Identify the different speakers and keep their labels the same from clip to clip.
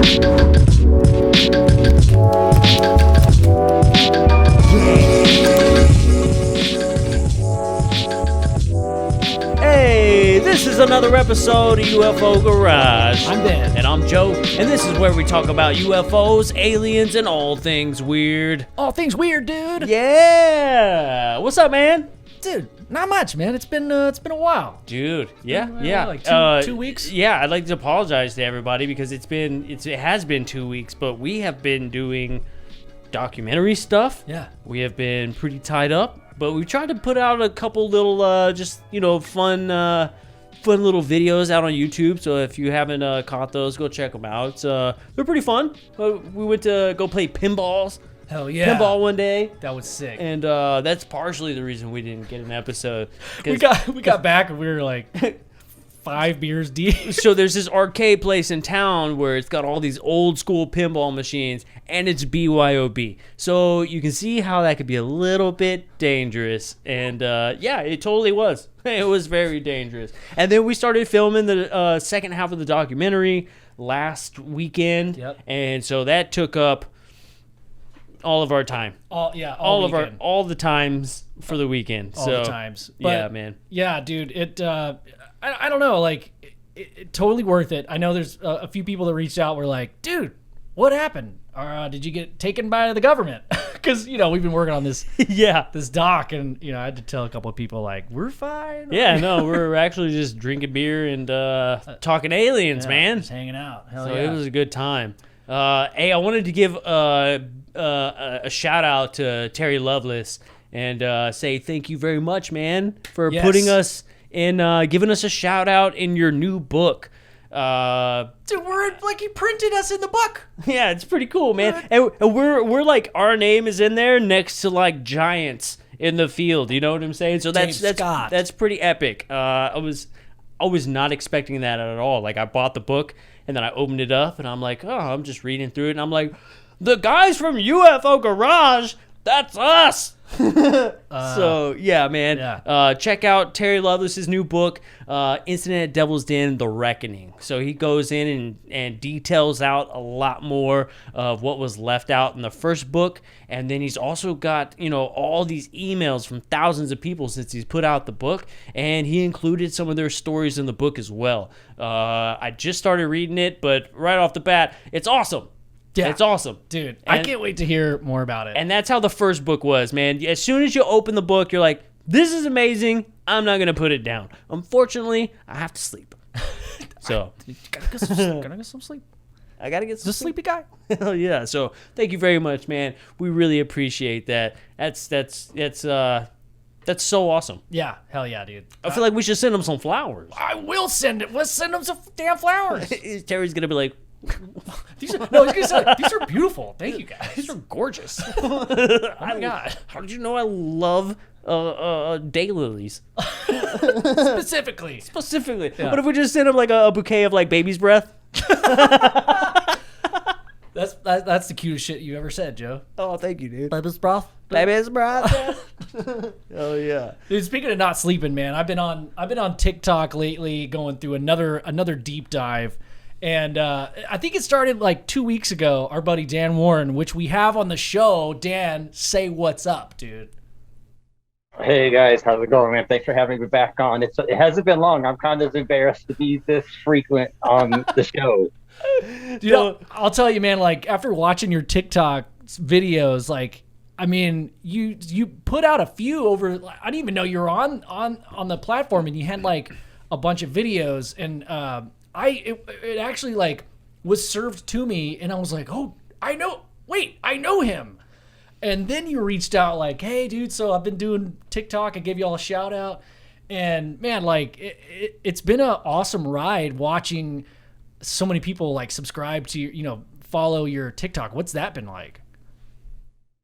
Speaker 1: Hey, this is another episode of UFO Garage.
Speaker 2: I'm Ben.
Speaker 1: And I'm Joe. And this is where we talk about UFOs, aliens, and all things weird.
Speaker 2: All things weird, dude.
Speaker 1: Yeah. What's up, man?
Speaker 2: Dude, not much, man. It's been a while.
Speaker 1: Dude, yeah.
Speaker 2: Like 2 weeks.
Speaker 1: Yeah, I'd like to apologize to everybody because it has been 2 weeks, but we have been doing documentary stuff.
Speaker 2: Yeah.
Speaker 1: We have been pretty tied up, but we tried to put out a couple little fun little videos out on YouTube. So if you haven't caught those, go check them out. They're pretty fun. We went to go play pinballs.
Speaker 2: Hell yeah.
Speaker 1: Pinball one day.
Speaker 2: That was sick.
Speaker 1: And that's partially the reason we didn't get an episode.
Speaker 2: We got back and we were like 5 beers deep.
Speaker 1: So there's this arcade place in town where it's got all these old school pinball machines, and it's BYOB. So you can see how that could be a little bit dangerous. And yeah, it totally was. It was very dangerous. And then we started filming the second half of the documentary last weekend.
Speaker 2: Yep.
Speaker 1: And so that took up all of our time.
Speaker 2: All
Speaker 1: the times for the weekend.
Speaker 2: All the times. But,
Speaker 1: yeah, man.
Speaker 2: Yeah, dude. I don't know. Like, it totally worth it. I know there's a few people that reached out were like, dude, what happened? Or did you get taken by the government? Because, we've been working on this this doc, and, I had to tell a couple of people, like, we're fine.
Speaker 1: Yeah, no, we're actually just drinking beer and talking aliens, man.
Speaker 2: Just hanging out. Hell
Speaker 1: so
Speaker 2: yeah.
Speaker 1: it was a good time. Hey, I wanted to give a shout out to Terry Lovelace and say thank you very much, man, for putting us in, giving us a shout out in your new book.
Speaker 2: Dude, we're like, he printed us in the book.
Speaker 1: Yeah, it's pretty cool, man. And we're like, our name is in there next to like giants in the field. You know what I'm saying? So that's pretty epic. I was not expecting that at all. Like, I bought the book and then I opened it up and I'm like, oh, I'm just reading through it and I'm like, the guys from UFO Garage, that's us. So yeah, man.
Speaker 2: Yeah.
Speaker 1: Check out Terry Lovelace's new book, Incident at Devil's Den: The Reckoning. So he goes in and details out a lot more of what was left out in the first book, and then he's also got all these emails from thousands of people since he's put out the book, and he included some of their stories in the book as well. I just started reading it, but right off the bat, it's awesome.
Speaker 2: Yeah.
Speaker 1: It's awesome.
Speaker 2: Dude, I can't wait to hear more about it.
Speaker 1: And that's how the first book was, man. As soon as you open the book, you're like, this is amazing. I'm not going to put it down. Unfortunately, I have to sleep. So,
Speaker 2: Gotta get some sleep.
Speaker 1: I got to get some
Speaker 2: sleepy guy.
Speaker 1: Hell yeah. So, thank you very much, man. We really appreciate that. That's so awesome.
Speaker 2: Yeah, hell yeah, dude.
Speaker 1: I feel like we should send him some flowers.
Speaker 2: I will send it. Let's send him some damn flowers.
Speaker 1: Terry's going to be like,
Speaker 2: he's gonna say, these are beautiful. Thank you guys.
Speaker 1: These are gorgeous.
Speaker 2: Oh my god!
Speaker 1: How did you know I love daylilies?
Speaker 2: Specifically.
Speaker 1: Yeah. What if we just send him like a bouquet of like baby's breath?
Speaker 2: That's the cutest shit you ever said, Joe.
Speaker 1: Oh, thank you, dude.
Speaker 2: Baby's breath.
Speaker 1: Baby's breath. Oh yeah,
Speaker 2: dude. Speaking of not sleeping, man, I've been on TikTok lately, going through another deep dive. And I think it started like 2 weeks ago. Our buddy Dan Warren, which we have on the show. Dan, say what's up, dude.
Speaker 3: Hey guys, how's it going, man? Thanks for having me back on. It hasn't been long. I'm kind of embarrassed to be this frequent on the show.
Speaker 2: Dude, I'll tell you, man. Like, after watching your TikTok videos, like, I mean, you put out a few over. I didn't even know you were on the platform, and you had like a bunch of videos, and it actually like was served to me, and I was like, oh, I know him. And then you reached out like, hey, dude, so I've been doing TikTok. I gave you all a shout out. And man, like it's been an awesome ride watching so many people like subscribe to follow your TikTok. What's that been like?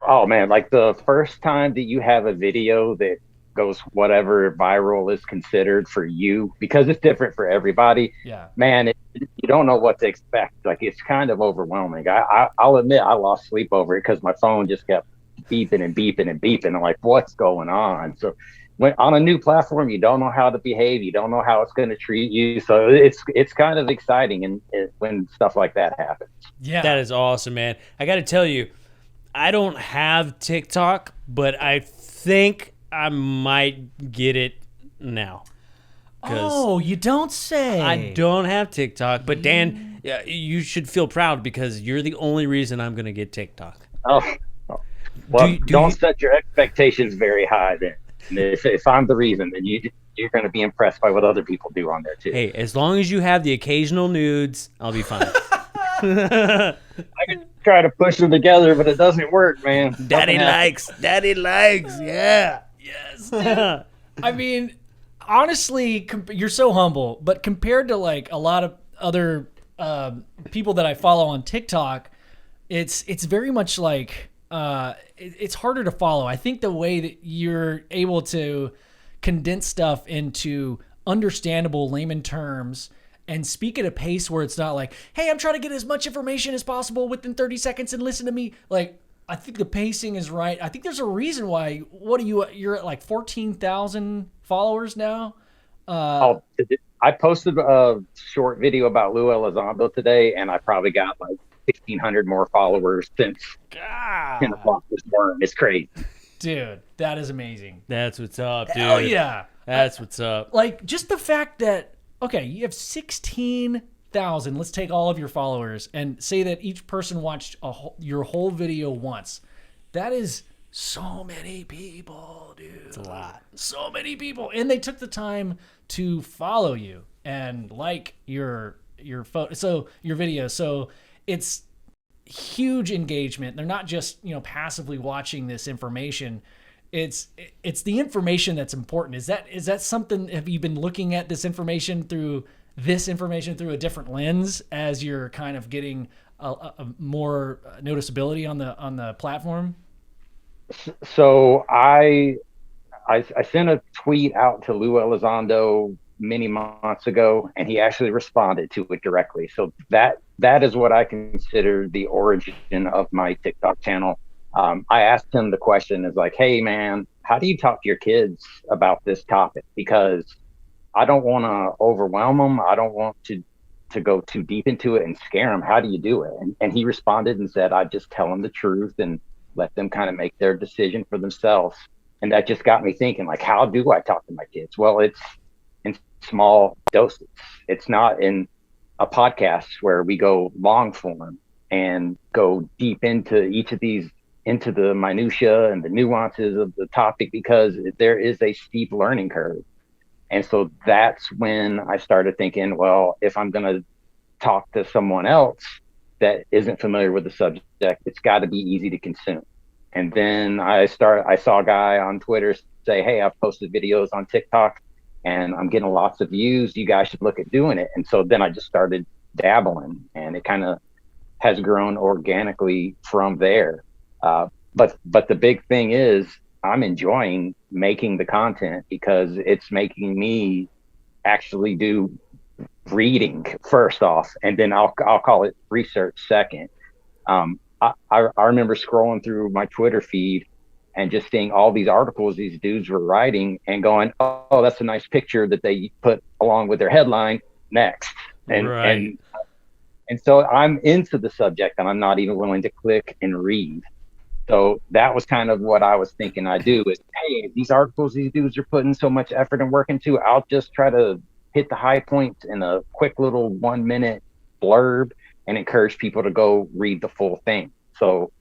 Speaker 3: Oh man, like the first time that you have a video that goes whatever viral is considered for you, because it's different for everybody.
Speaker 2: Yeah,
Speaker 3: man, you don't know what to expect. Like, it's kind of overwhelming. I'll admit I lost sleep over it because my phone just kept beeping and beeping and beeping. I'm like, what's going on? So when on a new platform, you don't know how to behave, you don't know how it's going to treat you. So it's kind of exciting, and when stuff like that happens.
Speaker 2: Yeah.
Speaker 1: That is awesome, man. I got to tell you, I don't have TikTok, but I think I might get it now.
Speaker 2: Oh, you don't say.
Speaker 1: I don't have TikTok, but Dan, you should feel proud because you're the only reason I'm going to get TikTok.
Speaker 3: Oh, well, don't set your expectations very high then. And if I'm the reason, then you're going to be impressed by what other people do on there too.
Speaker 1: Hey, as long as you have the occasional nudes, I'll be fine.
Speaker 3: I can try to push them together, but it doesn't work, man.
Speaker 1: Daddy likes, yeah.
Speaker 2: Yes. I mean, honestly, you're so humble, but compared to like a lot of other people that I follow on TikTok, it's very much like it's harder to follow. I think the way that you're able to condense stuff into understandable layman terms and speak at a pace where it's not like, hey, I'm trying to get as much information as possible within 30 seconds and listen to me. Like, I think the pacing is right. I think there's a reason why. You're at like 14,000 followers now.
Speaker 3: I posted a short video about Lou Elizondo today, and I probably got like 1,600 more followers since 10 o'clock this morning. It's crazy.
Speaker 2: Dude, that is amazing.
Speaker 1: That's what's up, dude.
Speaker 2: Hell yeah.
Speaker 1: That's what's up.
Speaker 2: Like, just the fact that, okay, you have 16,000. Let's take all of your followers and say that each person watched your whole video once. That is so many people, dude.
Speaker 1: It's a lot.
Speaker 2: So many people. And they took the time to follow you and like your photo, so your video. So it's huge engagement. They're not just, passively watching this information. It's the information that's important. Is that something? Have you been looking at this information through a different lens as you're kind of getting a more noticeability on the platform?
Speaker 3: So I sent a tweet out to Lou Elizondo many months ago, and he actually responded to it directly. So that is what I consider the origin of my TikTok channel. I asked him the question is like, hey man, how do you talk to your kids about this topic? Because I don't want to overwhelm them. I don't want to go too deep into it and scare them. How do you do it? And he responded and said, I just tell them the truth and let them kind of make their decision for themselves. And that just got me thinking, like, how do I talk to my kids? Well, it's in small doses. It's not in a podcast where we go long form and go deep into each of these, into the minutia and the nuances of the topic, because there is a steep learning curve. And so that's when I started thinking, well, if I'm going to talk to someone else that isn't familiar with the subject, it's got to be easy to consume. And then I saw a guy on Twitter say, hey, I've posted videos on TikTok and I'm getting lots of views. You guys should look at doing it. And so then I just started dabbling, and it kind of has grown organically from there. But the big thing is I'm enjoying making the content because it's making me actually do reading first off, and then I'll call it research second. I remember scrolling through my Twitter feed and just seeing all these articles these dudes were writing and going, oh, that's a nice picture that they put along with their headline. Next. And so I'm into the subject and I'm not even willing to click and read. So that was kind of what I was thinking I do is, hey, these articles these dudes are putting so much effort and work into, I'll just try to hit the high points in a quick little 1 minute blurb and encourage people to go read the full thing. So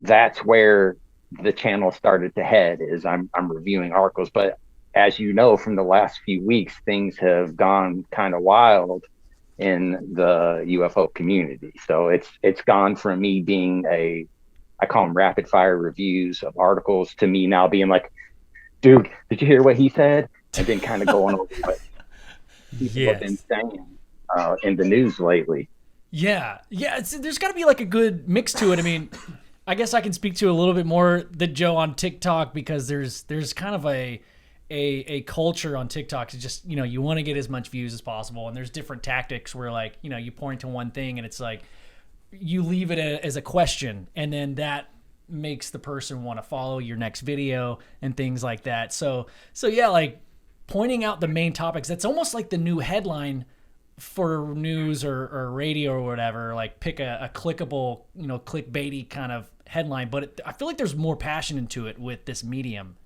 Speaker 3: that's where the channel started to head, is I'm reviewing articles. But as you know, from the last few weeks, things have gone kind of wild in the UFO community. So it's gone from me being I call them rapid fire reviews of articles, to me now being like, dude, did you hear what he said? And then kind of going over what people have been saying in the news lately.
Speaker 2: Yeah. There's got to be like a good mix to it. I mean, I guess I can speak to a little bit more than Joe on TikTok, because there's kind of a culture on TikTok to just, you want to get as much views as possible. And there's different tactics where, like, you point to one thing and it's like you leave it as a question, and then that makes the person want to follow your next video and things like that. So yeah, like pointing out the main topics. That's almost like the new headline for news or radio or whatever. Like pick a clickable, clickbaity kind of headline. But I feel like there's more passion into it with this medium.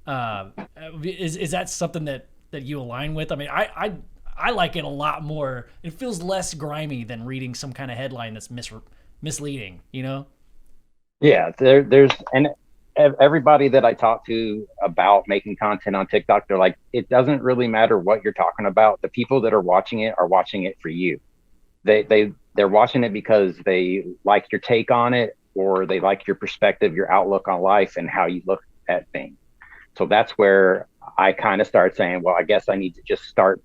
Speaker 2: Is that something that you align with? I mean, I like it a lot more. It feels less grimy than reading some kind of headline that's misleading,
Speaker 3: Yeah, there's and everybody that I talk to about making content on TikTok, they're like, it doesn't really matter what you're talking about. The people that are watching it for you. They're watching it because they like your take on it, or they like your perspective, your outlook on life, and how you look at things. So that's where I kind of start saying, well, I guess I need to just start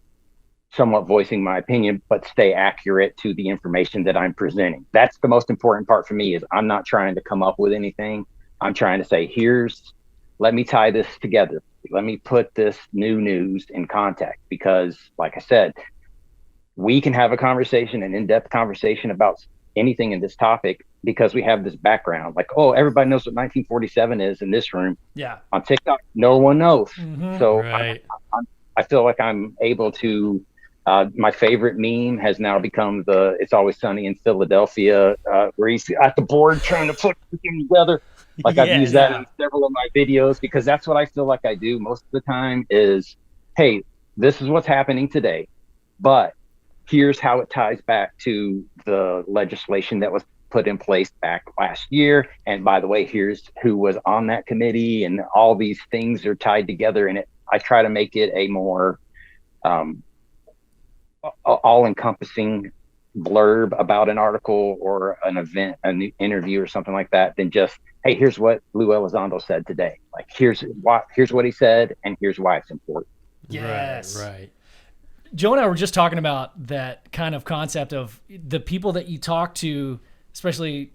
Speaker 3: somewhat voicing my opinion, but stay accurate to the information that I'm presenting. That's the most important part for me. Is I'm not trying to come up with anything. I'm trying to say, let me tie this together. Let me put this new news in context, because like I said, we can have a conversation, an in-depth conversation about anything in this topic, because we have this background. Like, oh, everybody knows what 1947 is in this room.
Speaker 2: Yeah.
Speaker 3: On TikTok, no one knows.
Speaker 2: Mm-hmm.
Speaker 3: So
Speaker 1: right.
Speaker 3: I feel like I'm able to, my favorite meme has now become It's Always Sunny in Philadelphia, where he's at the board trying to put everything together. Like I've used that in several of my videos, because that's what I feel like I do most of the time is, hey, this is what's happening today, but here's how it ties back to the legislation that was put in place back last year. And by the way, here's who was on that committee, and all these things are tied together. And I try to make it a more all-encompassing blurb about an article or an event, an interview or something like that, than just, hey, here's what Lou Elizondo said today. Like, here's what he said, and here's why it's important.
Speaker 2: Yes.
Speaker 1: Right.
Speaker 2: Joe and I were just talking about that kind of concept of the people that you talk to, especially,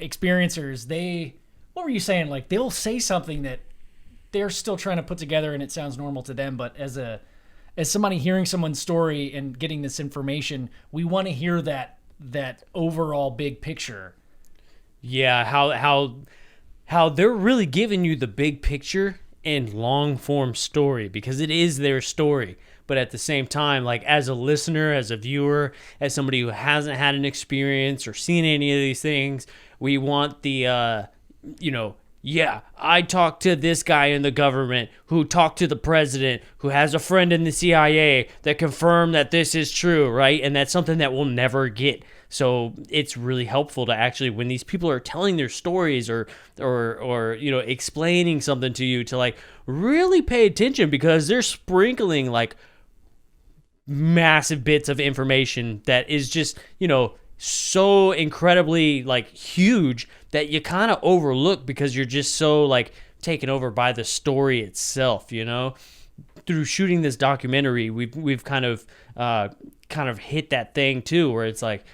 Speaker 2: experiencers. What were you saying? Like, they'll say something that they're still trying to put together and it sounds normal to them, but as somebody hearing someone's story and getting this information, we want to hear that overall big picture.
Speaker 1: Yeah, how they're really giving you the big picture and long form story, because it is their story. But at the same time, like as a listener, as a viewer, as somebody who hasn't had an experience or seen any of these things, we want the I talked to this guy in the government who talked to the president who has a friend in the CIA that confirmed that this is true, right? And that's something that we'll never get. So it's really helpful to actually, when these people are telling their stories or explaining something to you, to like really pay attention, because they're sprinkling like massive bits of information that is just, so incredibly like huge that you kind of overlook, because you're just so like taken over by the story itself. Through shooting this documentary, we've kind of hit that thing too, where it's like,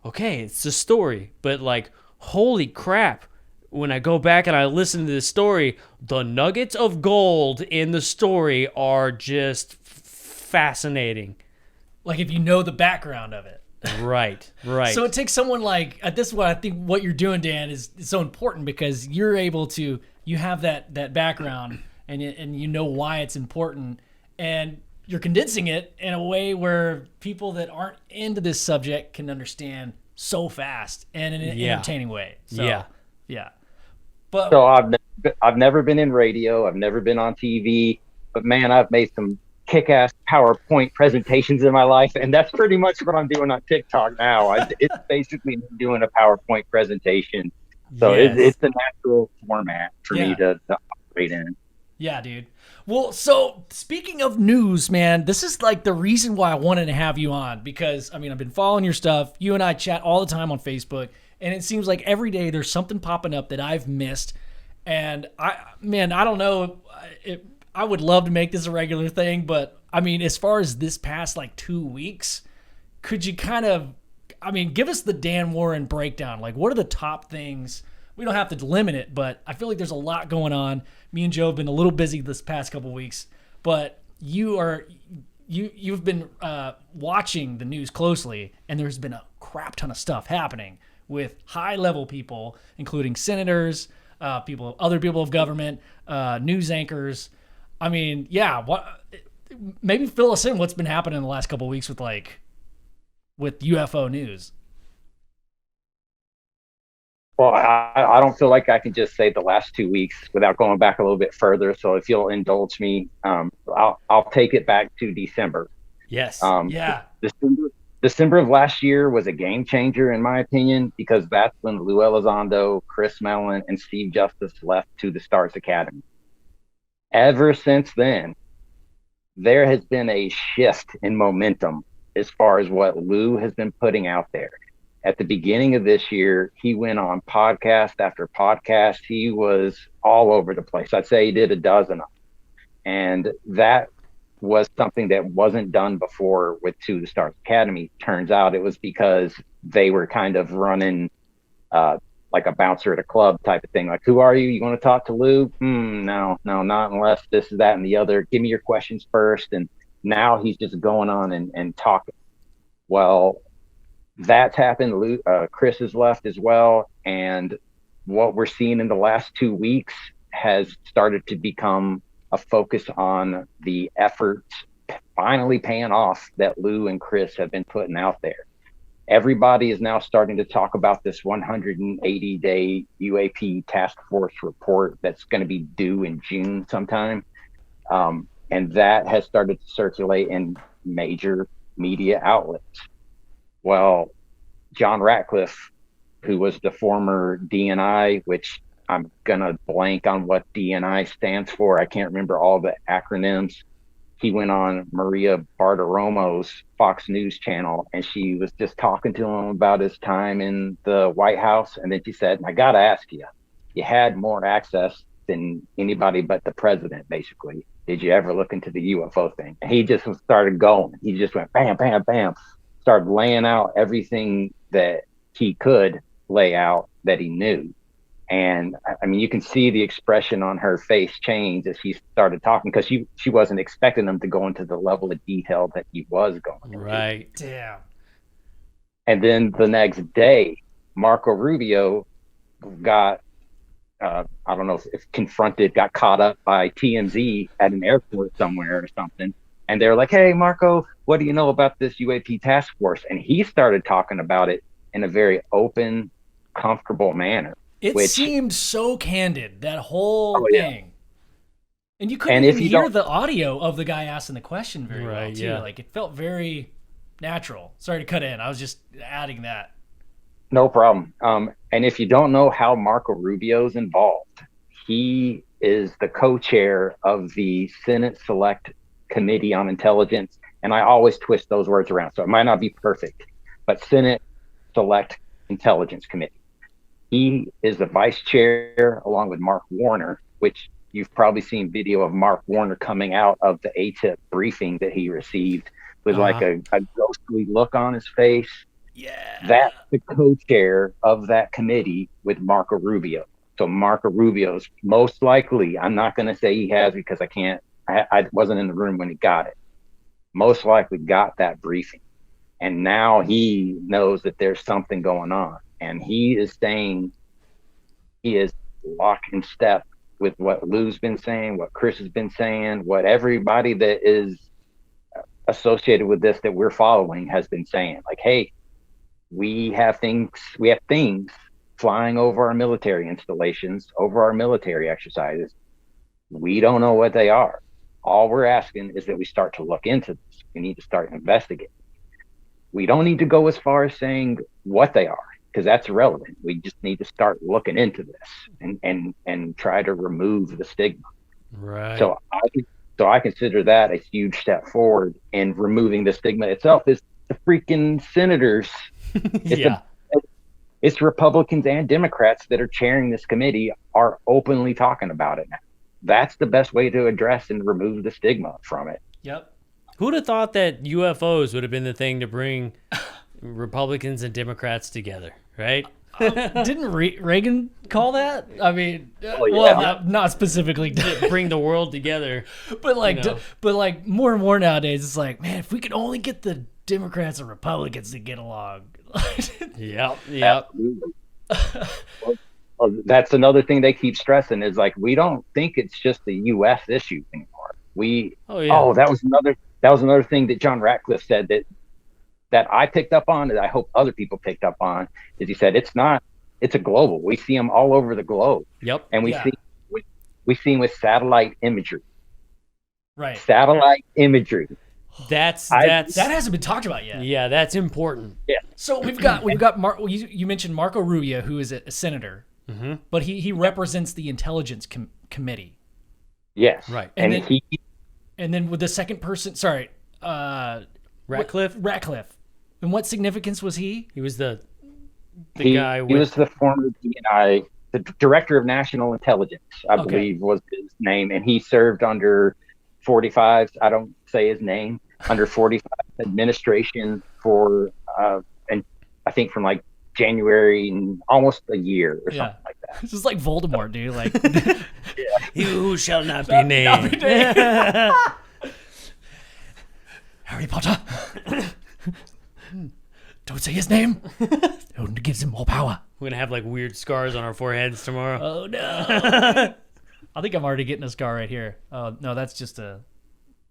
Speaker 1: okay, it's a story, but like, holy crap, when I go back and I listen to the story, the nuggets of gold in the story are just fascinating.
Speaker 2: Like if you know the background of it.
Speaker 1: Right.
Speaker 2: So it takes someone like, this is what I think what you're doing, Dan, is so important, because you're able to, you have that background and you know why it's important, and you're condensing it in a way where people that aren't into this subject can understand so fast and in an entertaining way. So, yeah. But
Speaker 3: so I've never been in radio. I've never been on TV, but man, I've made some kick-ass PowerPoint presentations in my life, and that's pretty much what I'm doing on TikTok now. It's basically doing a PowerPoint presentation. So it's the natural format for me to operate in.
Speaker 2: Yeah, dude. Well, so speaking of news, man, this is like the reason why I wanted to have you on, because I've been following your stuff. You and I chat all the time on Facebook, and it seems like every day there's something popping up that I've missed. And I don't know. I would love to make this a regular thing, but as far as this past like 2 weeks, could you kind of, give us the Dan Warren breakdown? Like, what are the top things? We don't have to limit it, but I feel like there's a lot going on. Me and Joe have been a little busy this past couple weeks, but you've been watching the news closely, and there's been a crap ton of stuff happening with high-level people, including senators, other people of government, news anchors. I mean, yeah, maybe fill us in what's been happening in the last couple of weeks with UFO news.
Speaker 3: Well, I don't feel like I can just say the last 2 weeks without going back a little bit further. So if you'll indulge me, I'll take it back to December.
Speaker 1: Yes.
Speaker 2: Yeah.
Speaker 3: December of last year was a game changer, in my opinion, because that's when Lou Elizondo, Chris Mellon, and Steve Justice left to the Stars Academy. Ever since then, there has been a shift in momentum as far as what Lou has been putting out there. At the beginning of this year, he went on podcast after podcast. He was all over the place. I'd say he did a dozen of them. And that was something that wasn't done before with To the Stars Academy. Turns out it was because they were kind of running like a bouncer at a club type of thing. Like, who are you? You want to talk to Lou? No, not unless this, that, and the other. Give me your questions first. And now he's just going on and talking. Well, that's happened. Chris has left as well. And what we're seeing in the last 2 weeks has started to become a focus on the efforts finally paying off that Lou and Chris have been putting out there. Everybody is now starting to talk about this 180-day UAP task force report that's going to be due in June sometime. And that has started to circulate in major media outlets. Well, John Ratcliffe, who was the former DNI, which I'm going to blank on what DNI stands for. I can't remember all the acronyms. He went on Maria Bartiromo's Fox News channel, and she was just talking to him about his time in the White House. And then she said, I got to ask you, you had more access than anybody but the president, basically. Did you ever look into the UFO thing? And he just started going. He just went bam, bam, bam, started laying out everything that he could lay out that he knew. And I mean, you can see the expression on her face change as he started talking, because she wasn't expecting him to go into the level of detail that he was going into.
Speaker 1: Right.
Speaker 2: Damn.
Speaker 3: And then the next day, Marco Rubio got, I don't know if confronted, got caught up by TMZ at an airport somewhere or something. And they're like, hey, Marco, what do you know about this UAP task force? And he started talking about it in a very open, comfortable manner.
Speaker 2: It seemed so candid, that whole thing. And you couldn't even hear the audio of the guy asking the question very well, too. Yeah. Like, it felt very natural. Sorry to cut in. I was just adding that.
Speaker 3: No problem. And if you don't know how Marco Rubio's involved, he is the co-chair of the Senate Select Committee on Intelligence. And I always twist those words around, so it might not be perfect. But Senate Select Intelligence Committee. He is the vice chair along with Mark Warner, which you've probably seen video of Mark Warner coming out of the ATIP briefing that he received with like a ghostly look on his face.
Speaker 2: Yeah.
Speaker 3: That's the co-chair of that committee with Marco Rubio. So Marco Rubio's most likely, I'm not going to say he has because I wasn't in the room when he got it. Most likely got that briefing. And now he knows that there's something going on. And he is saying he is lock in step with what Lou's been saying, what Chris has been saying, what everybody that is associated with this that we're following has been saying. Like, hey, we have things flying over our military installations, over our military exercises. We don't know what they are. All we're asking is that we start to look into this. We need to start investigating. We don't need to go as far as saying what they are, because that's irrelevant. We just need to start looking into this and try to remove the stigma.
Speaker 1: Right.
Speaker 3: So I consider that a huge step forward in removing the stigma itself. Is the freaking senators. It's Republicans and Democrats that are chairing this committee are openly talking about it now. That's the best way to address and remove the stigma from it.
Speaker 2: Yep.
Speaker 1: Who'd have thought that UFOs would have been the thing to bring Republicans and Democrats together, right?
Speaker 2: Didn't Reagan call that? I mean, not specifically
Speaker 1: bring the world together,
Speaker 2: but like more and more nowadays, it's like, man, if we could only get the Democrats and Republicans to get along,
Speaker 1: Yep.
Speaker 3: Absolutely. Well, that's another thing they keep stressing is like, we don't think it's just the U.S. issue anymore. That was another thing that John Ratcliffe said that I picked up on, that I hope other people picked up on, is he said it's a global. We see them all over the globe.
Speaker 1: Yep.
Speaker 3: And we see them with satellite imagery.
Speaker 2: Right.
Speaker 3: Satellite imagery.
Speaker 1: That
Speaker 2: hasn't been talked about yet.
Speaker 1: Yeah, that's important.
Speaker 3: Yeah.
Speaker 2: So we've got you mentioned Marco Rubio, who is a senator, but he represents the Intelligence Committee.
Speaker 3: Yes.
Speaker 1: Right.
Speaker 2: And then with the second person,
Speaker 1: Ratcliffe.
Speaker 2: And what significance was he?
Speaker 1: He was the
Speaker 3: he
Speaker 1: guy.
Speaker 3: He was the former DNI, the Director of National Intelligence, I believe was his name, and he served under 45. I don't say his name. Under 45 administration for, and I think from like January and almost a year or something like that.
Speaker 2: This is like Voldemort, dude. Like,
Speaker 1: He who shall not be named.
Speaker 2: Harry Potter. Don't say his name. It gives him more power.
Speaker 1: We're gonna have like weird scars on our foreheads tomorrow.
Speaker 2: Oh no! I think I'm already getting a scar right here. Oh no, that's just a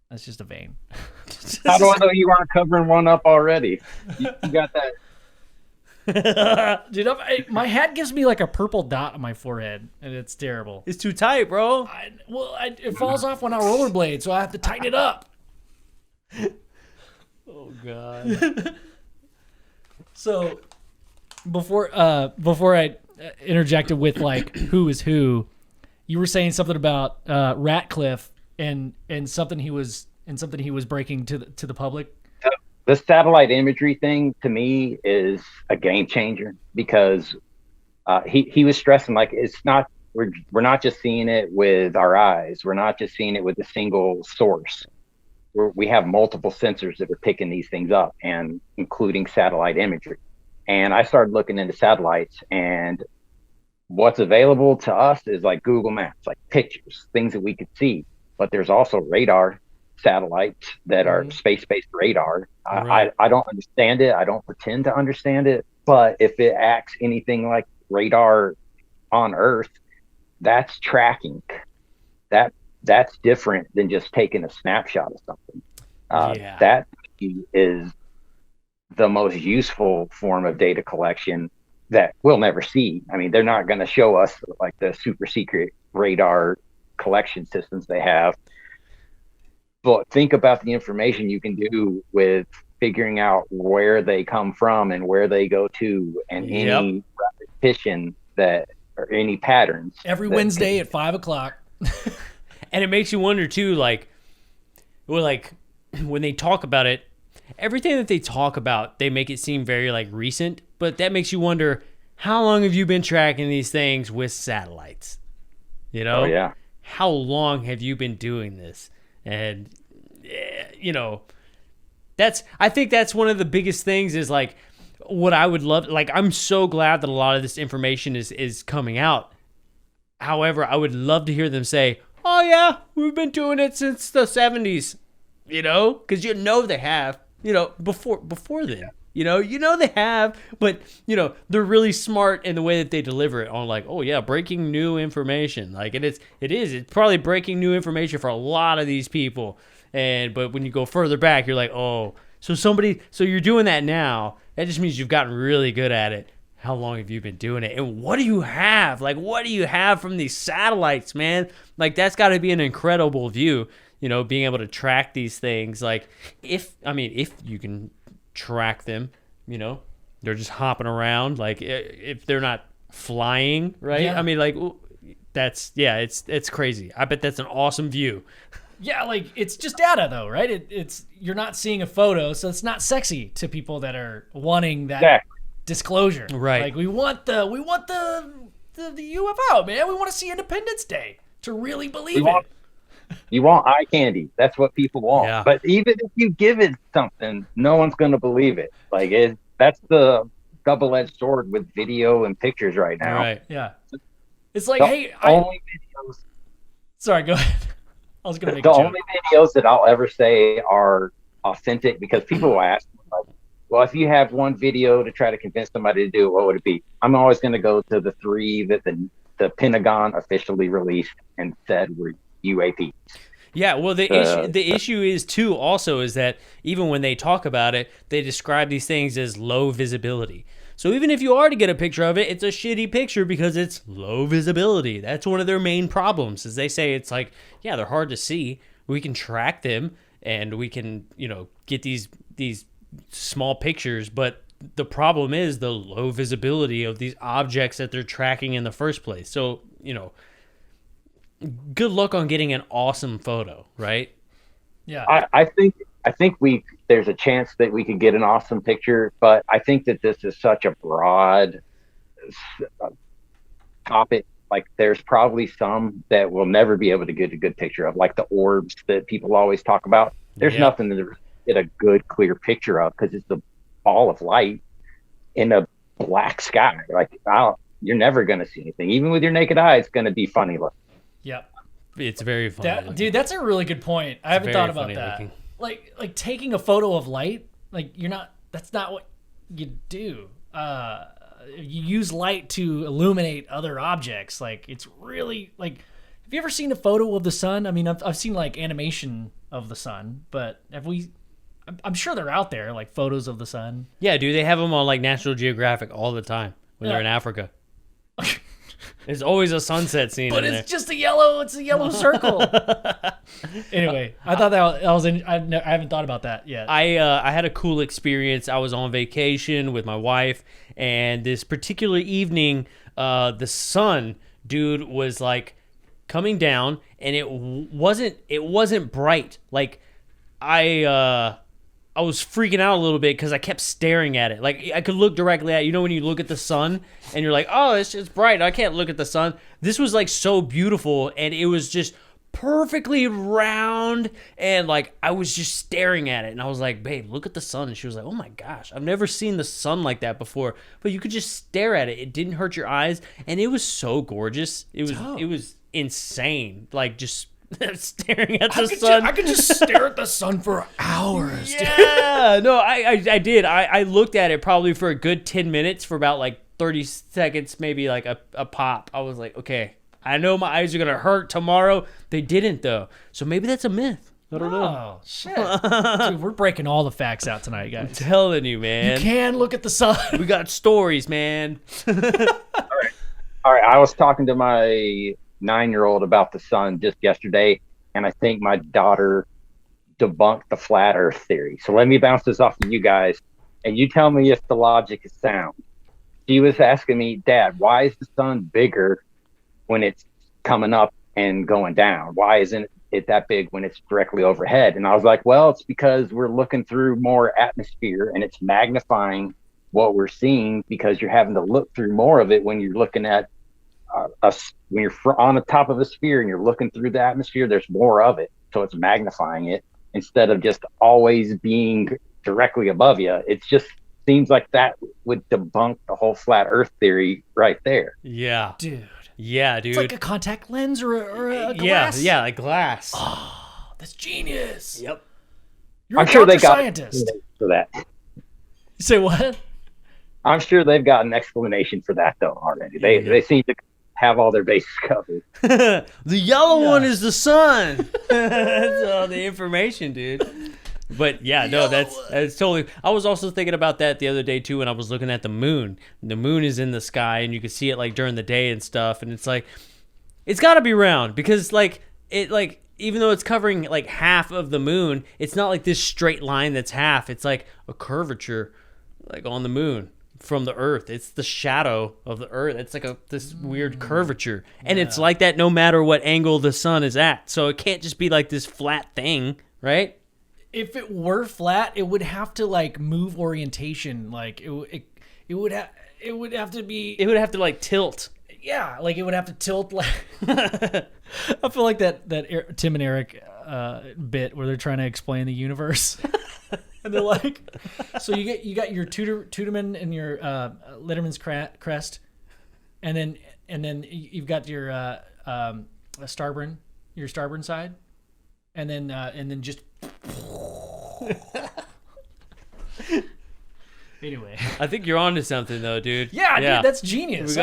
Speaker 2: vein.
Speaker 3: How do I know you aren't covering one up already? You got that.
Speaker 2: Dude, my hat gives me like a purple dot on my forehead, and it's terrible.
Speaker 1: It's too tight, bro.
Speaker 2: It falls off when I rollerblade, so I have to tighten it up.
Speaker 1: Oh god.
Speaker 2: So before I interjected with like who is who, you were saying something about Ratcliffe and something he was breaking to the public.
Speaker 3: The satellite imagery thing to me is a game changer, because he was stressing like we're not just seeing it with our eyes. We're not just seeing it with a single source. We have multiple sensors that are picking these things up, and including satellite imagery. And I started looking into satellites, and what's available to us is like Google Maps, like pictures, things that we could see. But there's also radar satellites that are space-based radar.
Speaker 1: Right.
Speaker 3: I don't understand it. I don't pretend to understand it. But if it acts anything like radar on Earth, that's tracking. That's different than just taking a snapshot of something. That is the most useful form of data collection that we'll never see. I mean, they're not going to show us like the super secret radar collection systems they have. But think about the information you can do with figuring out where they come from and where they go to, and any repetition or any patterns.
Speaker 2: Every Wednesday at 5:00.
Speaker 1: And it makes you wonder too, like when they talk about it, everything that they talk about, they make it seem very like recent, but that makes you wonder, how long have you been tracking these things with satellites? You know?
Speaker 3: Oh, yeah.
Speaker 1: How long have you been doing this? And I think that's one of the biggest things is like what I would love. Like, I'm so glad that a lot of this information is coming out. However, I would love to hear them say, oh yeah, we've been doing it since the 70s, because they have, before then, they have, but they're really smart in the way that they deliver it on like, oh yeah, breaking new information. Like it's probably breaking new information for a lot of these people. But when you go further back, you're like, oh, so you're doing that now. That just means you've gotten really good at it. How long have you been doing it? And what do you have? Like, what do you have from these satellites, man? Like, that's got to be an incredible view, being able to track these things. Like, if you can track them, they're just hopping around. Like, if they're not flying, right?
Speaker 2: Yeah.
Speaker 1: I mean, like, it's crazy. I bet that's an awesome view.
Speaker 2: Yeah, like, it's just data though, right? It's you're not seeing a photo, so it's not sexy to people that are wanting that disclosure.
Speaker 1: Right.
Speaker 2: Like, we want the UFO, man. We want to see Independence Day to really believe it.
Speaker 3: You want eye candy. That's what people want.
Speaker 1: Yeah.
Speaker 3: But even if you give it something, no one's going to believe it. Like, that's the double-edged sword with video and pictures right now.
Speaker 1: Right.
Speaker 2: Yeah. It's like, videos. Sorry, go ahead. I was going to make
Speaker 3: the
Speaker 2: a joke.
Speaker 3: only videos that I'll ever say are authentic, because people will ask me, like, Well, if you have one video to try to convince somebody to do it, what would it be? I'm always going to go to the three that the Pentagon officially released and said were UAPs.
Speaker 1: Yeah, well, the issue is too also is that even when they talk about it, they describe these things as low visibility. So even if you are to get a picture of it, it's a shitty picture because it's low visibility. That's one of their main problems. Is they say it's like, yeah, they're hard to see. We can track them and we can, get these small pictures, but the problem is the low visibility of these objects that they're tracking in the first place. So, good luck on getting an awesome photo, right?
Speaker 2: Yeah.
Speaker 3: I think there's a chance that we could get an awesome picture, but I think that this is such a broad topic. Like there's probably some that we'll never be able to get a good picture of, like the orbs that people always talk about. There's nothing to get a good, clear picture of because it's the ball of light in a black sky. Like, you're never going to see anything. Even with your naked eye, it's going to be funny looking.
Speaker 2: Yep.
Speaker 1: It's very funny.
Speaker 2: Dude, that's a really good point. I haven't thought about that. Looking. Like taking a photo of light, like that's not what you do. You use light to illuminate other objects. Like it's really like, have you ever seen a photo of the sun? I mean, I've seen like animation of the sun, but I'm sure they're out there, like photos of the sun.
Speaker 1: Yeah, dude, they have them on like National Geographic all the time when they're in Africa. There's always a sunset scene,
Speaker 2: but it's just it's a yellow circle. Anyway, I thought that was I haven't thought about that yet.
Speaker 1: I had a cool experience. I was on vacation with my wife, and this particular evening, the sun, dude, was like coming down, and it wasn't bright. Like I was freaking out a little bit because I kept staring at it. Like I could look directly at when you look at the sun and you're like, oh, it's just bright. I can't look at the sun. This was like so beautiful, and it was just perfectly round, and like I was just staring at it, and I was like, babe, look at the sun. And she was like, oh my gosh, I've never seen the sun like that before. But you could just stare at it. It didn't hurt your eyes, and it was so gorgeous. It was insane. Like just staring at the sun.
Speaker 2: I could just stare at the sun for hours.
Speaker 1: Yeah, no, I did. I looked at it probably for a good 10 minutes for about like 30 seconds, maybe like a pop. I was like, okay, I know my eyes are going to hurt tomorrow. They didn't though. So maybe that's a myth. I don't know.
Speaker 2: Oh, shit. Dude, we're breaking all the facts out tonight, guys.
Speaker 1: I'm telling you, man.
Speaker 2: You can look at the sun.
Speaker 1: We got stories, man.
Speaker 3: All right. I was talking to my 9-year-old about the sun just yesterday, and I think my daughter debunked the flat earth theory. So let me bounce this off of you guys, and you tell me if the logic is sound. She was asking me, Dad, why is the sun bigger when it's coming up and going down? Why isn't it that big when it's directly overhead? And I was like, well, it's because we're looking through more atmosphere, and it's magnifying what we're seeing because you're having to look through more of it when you're looking at when you're on the top of a sphere and you're looking through the atmosphere. There's more of it, so it's magnifying it instead of just always being directly above you. It just seems like that would debunk the whole flat earth theory right there.
Speaker 1: Yeah,
Speaker 2: dude.
Speaker 1: It's
Speaker 2: like a contact lens or a glass.
Speaker 1: Yeah, like glass.
Speaker 2: Oh, that's genius.
Speaker 1: Yep.
Speaker 2: You're I'm a sure they got scientist
Speaker 3: for that.
Speaker 2: Say what?
Speaker 3: I'm sure they've got an explanation for that though already. They seem to have all their bases covered.
Speaker 1: The yellow one is the sun. That's all the information, dude. But yeah, no, that's totally. I was also thinking about that the other day too when I was looking at the moon. The moon is in the sky, and you can see it like during the day and stuff. And it's like, it's got to be round because even though it's covering like half of the moon, it's not like this straight line that's half. It's like a curvature, like on the moon. From the earth, it's the shadow of the earth. It's like this weird curvature, and it's like that no matter what angle the sun is at. So it can't just be like this flat thing, right?
Speaker 2: If it were flat, it would have to like move orientation. Like it would have to be.
Speaker 1: It would have to like tilt.
Speaker 2: Yeah, like it would have to tilt. Like I feel like that Tim and Eric bit where they're trying to explain the universe. And they're like, so you got your Tuderman and your Letterman's crest, and then you've got your starboard side, and then just Anyway.
Speaker 1: I think you're onto something though, dude.
Speaker 2: Yeah, dude, that's genius.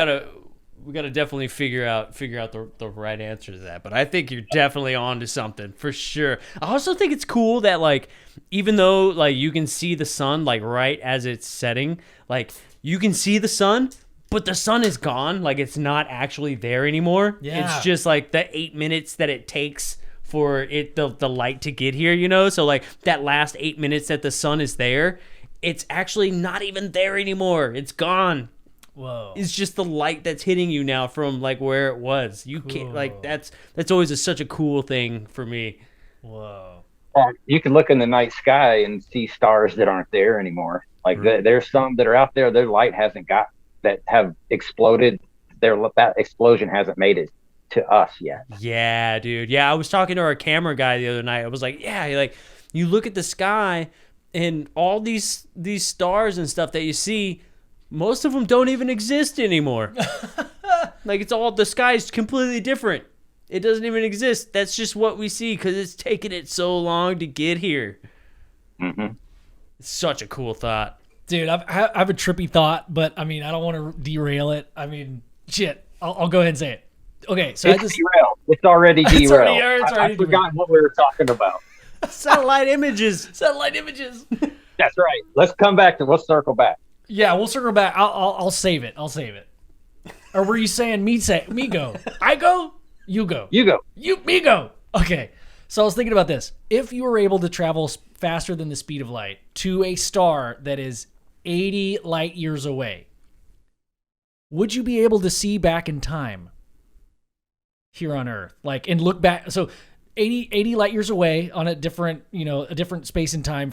Speaker 1: We gotta definitely figure out the right answer to that. But I think you're definitely onto something for sure. I also think it's cool that like even though like you can see the sun like right as it's setting, like you can see the sun, but the sun is gone. Like it's not actually there anymore.
Speaker 2: Yeah.
Speaker 1: It's just like the 8 minutes that it takes for it the light to get here, you know? So like that last 8 minutes that the sun is there, it's actually not even there anymore. It's gone.
Speaker 2: Whoa.
Speaker 1: It's just the light that's hitting you now from like where it was. You can't like that's always such a cool thing for me.
Speaker 2: Whoa.
Speaker 3: You can look in the night sky and see stars that aren't there anymore. Like there's some that are out there, their light hasn't got, that have exploded. That explosion hasn't made it to us yet.
Speaker 1: Yeah, dude. Yeah, I was talking to our camera guy the other night. I was like, yeah, like you look at the sky and all these stars and stuff that you see, most of them don't even exist anymore. Like it's all, the sky is completely different. It doesn't even exist. That's just what we see because it's taken it so long to get here.
Speaker 3: Mm-hmm.
Speaker 1: It's such a cool thought.
Speaker 2: Dude, I have a trippy thought, but I mean, I don't want to derail it. I mean, shit. I'll go ahead and say it. Okay, so
Speaker 3: It's derailed. It's already derailed.
Speaker 2: already
Speaker 3: I forgot what we were talking about.
Speaker 1: Satellite images.
Speaker 2: Satellite images.
Speaker 3: That's right. Let's come back to, let's circle back.
Speaker 2: Yeah, we'll circle back. I'll save it. I'll save it. Or were you saying me go? I go? You go.
Speaker 3: You go.
Speaker 2: Me go. Okay. So I was thinking about this. If you were able to travel faster than the speed of light to a star that is 80 light years away, would you be able to see back in time here on Earth? Like, and look back. So 80 light years away on a different, a different space and time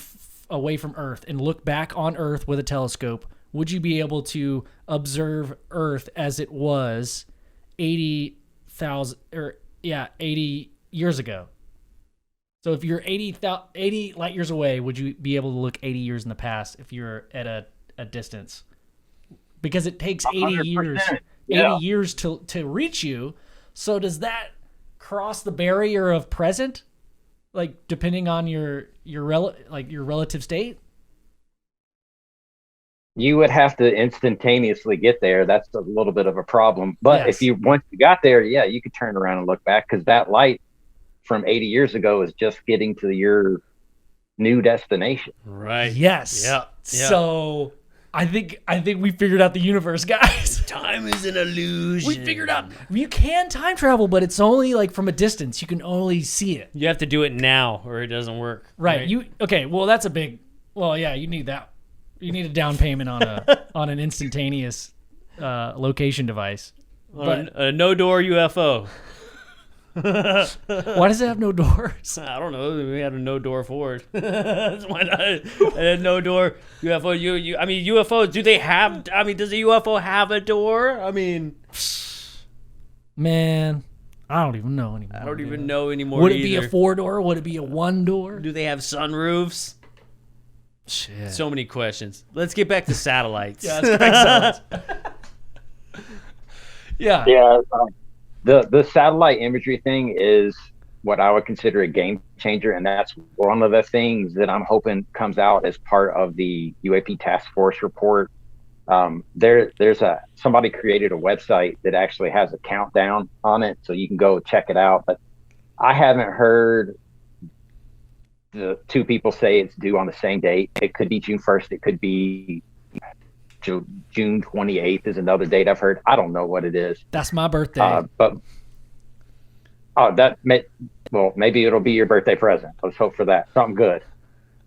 Speaker 2: away from Earth, and look back on Earth with a telescope, would you be able to observe Earth as it was 80 years ago? So if you're 80 light years away, would you be able to look 80 years in the past if you're at a distance? Because it takes 80 years,
Speaker 3: yeah.
Speaker 2: 80 years to reach you. So does that cross the barrier of present? Like depending on your relative state?
Speaker 3: You would have to instantaneously get there. That's a little bit of a problem. But
Speaker 2: Yes.
Speaker 3: if once you got there, yeah, you could turn around and look back, because that light from 80 years ago is just getting to your new destination.
Speaker 1: Right.
Speaker 2: Yes.
Speaker 1: Yeah.
Speaker 2: So I think we figured out the universe, guys.
Speaker 1: Time is an illusion.
Speaker 2: We figured out you can time travel, but it's only like from a distance. You can only see it.
Speaker 1: You have to do it now or it doesn't work.
Speaker 2: Right. Well, that's a big. Well, yeah. You need that. You need a down payment on an instantaneous location device. But
Speaker 1: A no-door UFO.
Speaker 2: why does it have no doors?
Speaker 1: I don't know. We had a no-door Ford. That's why not. A no-door UFO. I mean, UFOs, do they have... I mean, does a UFO have a door? I mean...
Speaker 2: Man, I don't even know anymore.
Speaker 1: I don't even know anymore
Speaker 2: Would it
Speaker 1: either.
Speaker 2: be a 4-door? Would it be a 1-door?
Speaker 1: Do they have sunroofs?
Speaker 2: Shit.
Speaker 1: So many questions. Let's get back to satellites.
Speaker 2: Yeah, let's back satellites. Yeah.
Speaker 3: Yeah. The satellite imagery thing is what I would consider a game changer, and that's one of the things that I'm hoping comes out as part of the UAP task force report. There's somebody created a website that actually has a countdown on it, so you can go check it out. But I haven't heard the two people say it's due on the same date. It could be June 1st. It could be June 28th is another date I've heard. I don't know what it is.
Speaker 2: That's my birthday.
Speaker 3: But maybe it'll be your birthday present. Let's hope for that. Something good.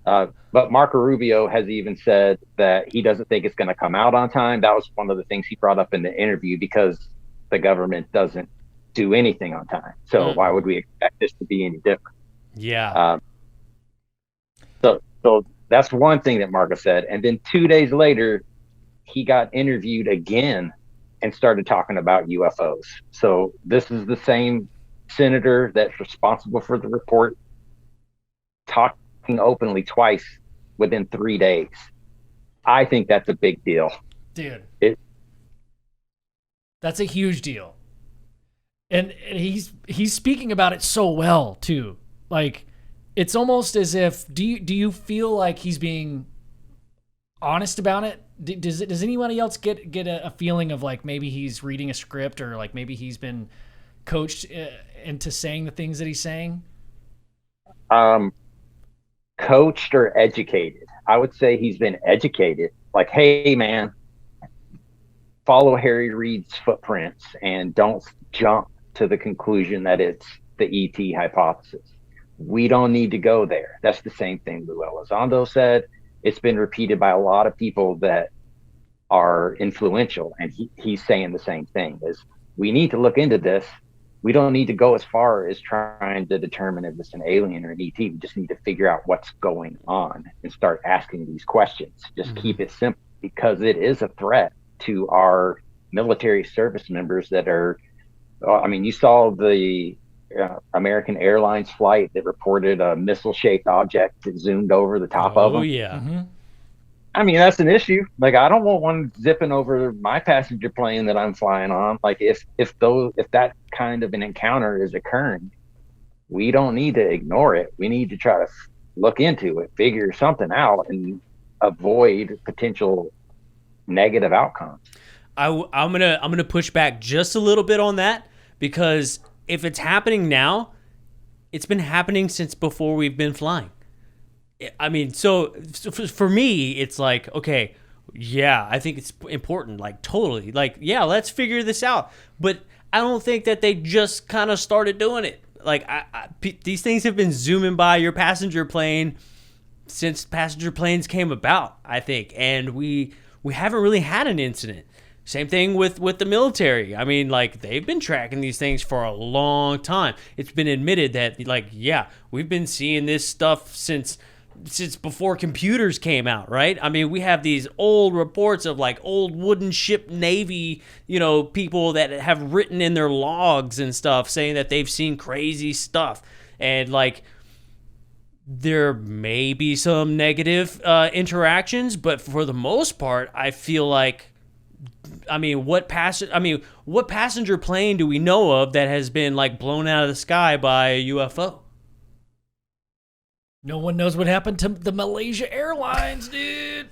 Speaker 3: But Marco Rubio has even said that he doesn't think it's going to come out on time. That was one of the things he brought up in the interview, because the government doesn't do anything on time. So why would we expect this to be any different?
Speaker 1: Yeah.
Speaker 3: So that's one thing that Marco said. And then 2 days later, he got interviewed again and started talking about UFOs. So this is the same senator that's responsible for the report talking openly twice within 3 days. I think that's a big deal.
Speaker 2: Dude. That's a huge deal. And he's speaking about it so well too. Like, it's almost as if, do you feel like he's being honest about it? Does anybody else get a feeling of like maybe he's reading a script, or like maybe he's been coached into saying the things that he's saying?
Speaker 3: Coached or educated? I would say he's been educated. Like, hey, man, follow Harry Reid's footprints and don't jump to the conclusion that it's the ET hypothesis. We don't need to go there. That's the same thing Lou Elizondo said. It's been repeated by a lot of people that are influential, and he's saying the same thing, is we need to look into this. We don't need to go as far as trying to determine if it's an alien or an ET. We just need to figure out what's going on and start asking these questions. Just keep it simple, because it is a threat to our military service members that are, I mean, you saw the American Airlines flight that reported a missile-shaped object that zoomed over the top of them.
Speaker 1: Oh, yeah.
Speaker 2: Mm-hmm.
Speaker 3: I mean, that's an issue. Like, I don't want one zipping over my passenger plane that I'm flying on. Like, if that kind of an encounter is occurring, we don't need to ignore it. We need to try to look into it, figure something out, and avoid potential negative outcomes.
Speaker 1: I'm gonna push back just a little bit on that, because if it's happening now, it's been happening since before we've been flying. I mean, so for me, it's like, okay, yeah, I think it's important, like, totally, like, yeah, let's figure this out. But I don't think that they just kind of started doing it. Like, these things have been zooming by your passenger plane since passenger planes came about, I think, and we haven't really had an incident. Same thing with the military. I mean, like, they've been tracking these things for a long time. It's been admitted that, like, yeah, we've been seeing this stuff since before computers came out, right? I mean, we have these old reports of, like, old wooden ship Navy, people that have written in their logs and stuff saying that they've seen crazy stuff. And, like, there may be some negative interactions, but for the most part, I feel like, what passenger plane do we know of that has been, like, blown out of the sky by a UFO?
Speaker 2: No one knows what happened to the Malaysia Airlines, dude.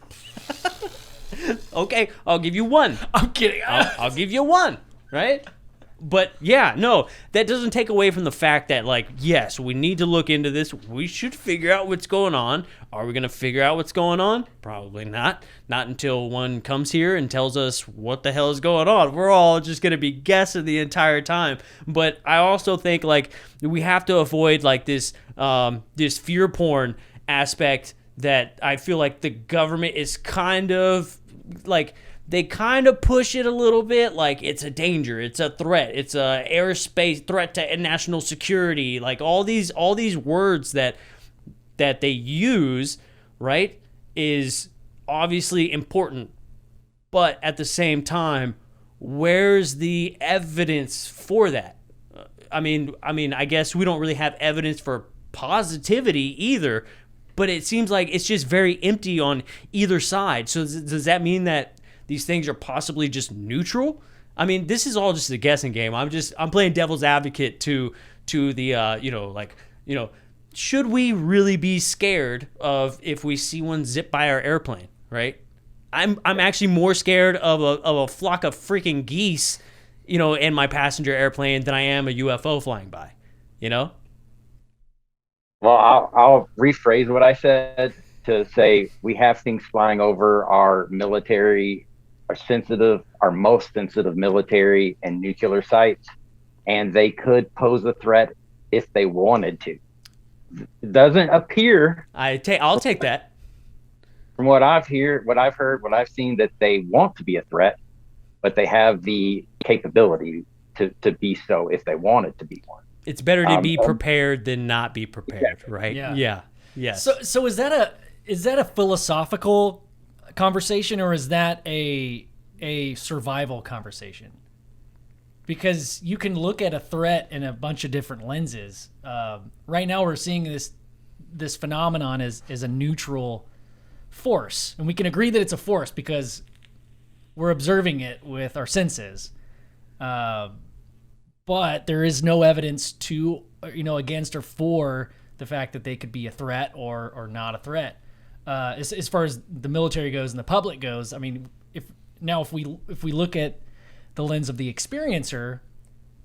Speaker 1: Okay, I'll give you one.
Speaker 2: I'm kidding.
Speaker 1: I'll give you one, right? But yeah, no, that doesn't take away from the fact that, like, yes, we need to look into this. We should figure out what's going on. Are we going to figure out what's going on? Probably not. Not until one comes here and tells us what the hell is going on. We're all just going to be guessing the entire time. But I also think, like, we have to avoid, like, this fear porn aspect that I feel like the government is kind of, like, they kind of push it a little bit, like it's a danger, it's a threat, it's a airspace threat to national security, like all these words that they use, right, is obviously important. But at the same time, where's the evidence for that? I mean, I guess we don't really have evidence for positivity either, but it seems like it's just very empty on either side. So does that mean that these things are possibly just neutral? I mean, this is all just a guessing game. I'm playing devil's advocate to the should we really be scared of if we see one zip by our airplane, right? I'm actually more scared of a flock of freaking geese, in my passenger airplane than I am a UFO flying by, Well,
Speaker 3: I'll rephrase what I said to say we have things flying over our military, our most sensitive military and nuclear sites, and they could pose a threat if they wanted to. It doesn't appear.
Speaker 1: I'll take that.
Speaker 3: From what I've heard, what I've seen, that they want to be a threat, but they have the capability to be so if they wanted to be one.
Speaker 1: It's better to be prepared than not be prepared,
Speaker 3: exactly.
Speaker 1: Right?
Speaker 2: Yeah.
Speaker 1: Yes.
Speaker 2: So is that a philosophical conversation, or is that a survival conversation? Because you can look at a threat in a bunch of different lenses. Right now, we're seeing this phenomenon as a neutral force, and we can agree that it's a force because we're observing it with our senses. But there is no evidence to, against or for the fact that they could be a threat or not a threat. as far as the military goes and the public goes. I mean, if we look at the lens of the experiencer,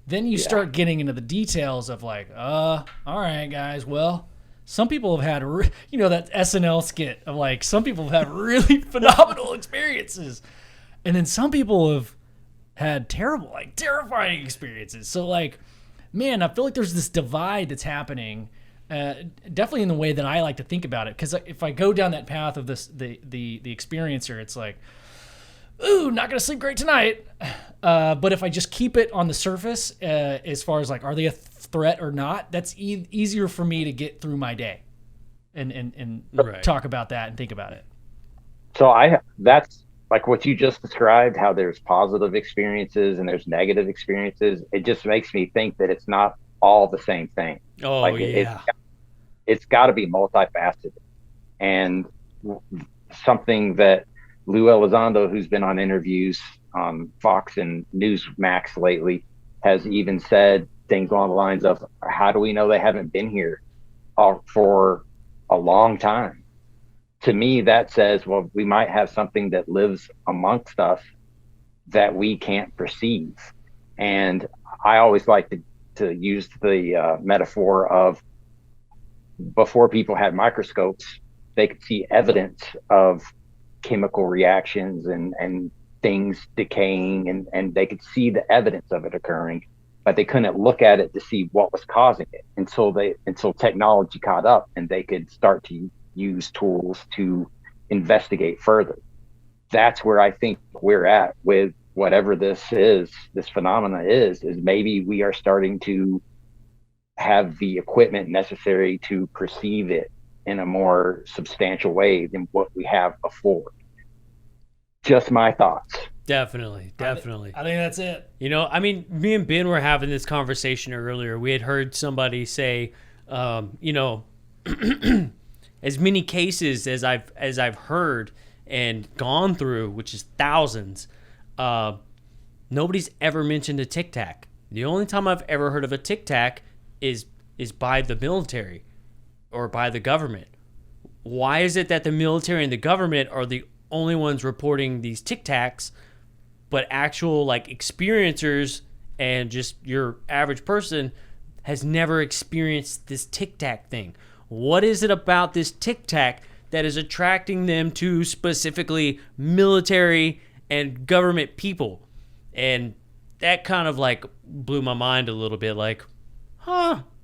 Speaker 2: then you start getting into the details of like, all right, guys, well, some people have had, that SNL skit of like, some people have had really phenomenal experiences. And then some people have had terrible, like terrifying experiences. So like, man, I feel like there's this divide that's happening, definitely in the way that I like to think about it. Because if I go down that path of the experiencer, it's like, ooh, not gonna sleep great tonight. But if I just keep it on the surface, as far as like, are they a threat or not, that's easier for me to get through my day, and talk about that and think about it.
Speaker 3: So that's like what you just described, how there's positive experiences and there's negative experiences. It just makes me think that it's not all the same thing.
Speaker 1: Oh,
Speaker 3: like it's got to be multifaceted. And something that Lou Elizondo, who's been on interviews on Fox and Newsmax lately, has even said things along the lines of, how do we know they haven't been here for a long time? To me, that says, well, we might have something that lives amongst us that we can't perceive. And I always like to use the metaphor of, before people had microscopes, they could see evidence of chemical reactions and things decaying, and they could see the evidence of it occurring, but they couldn't look at it to see what was causing it until technology caught up and they could start to use tools to investigate further. That's where I think we're at with whatever this phenomena is maybe we are starting to have the equipment necessary to perceive it in a more substantial way than what we have before. Just my thoughts.
Speaker 1: Definitely.
Speaker 2: I think that's it.
Speaker 1: I mean, me and Ben were having this conversation earlier. We had heard somebody say, as many cases as I've heard and gone through, which is thousands, nobody's ever mentioned a Tic Tac. The only time I've ever heard of a Tic Tac is by the military or by the government. Why is it that the military and the government are the only ones reporting these Tic Tacs, but actual like experiencers and just your average person has never experienced this Tic Tac thing? What is it about this Tic Tac that is attracting them to specifically military and government people? And that kind of like blew my mind a little bit. Like,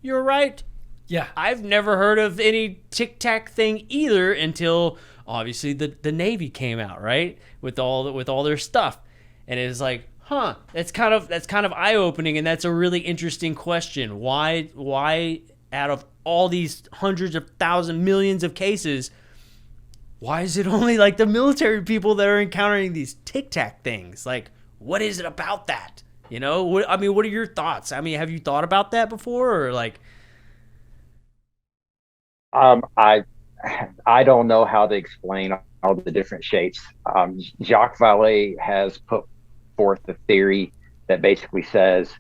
Speaker 1: you're right.
Speaker 2: Yeah.
Speaker 1: I've never heard of any Tic Tac thing either until obviously the Navy came out, right? With all their stuff. And it's like, that's kind of eye-opening, and that's a really interesting question. Why out of all these hundreds of thousands, millions of cases, why is it only like the military people that are encountering these Tic Tac things? Like, what is it about that? What are your thoughts? I mean, have you thought about that before, or like?
Speaker 3: I don't know how to explain all the different shapes. Jacques Vallée has put forth the theory that basically says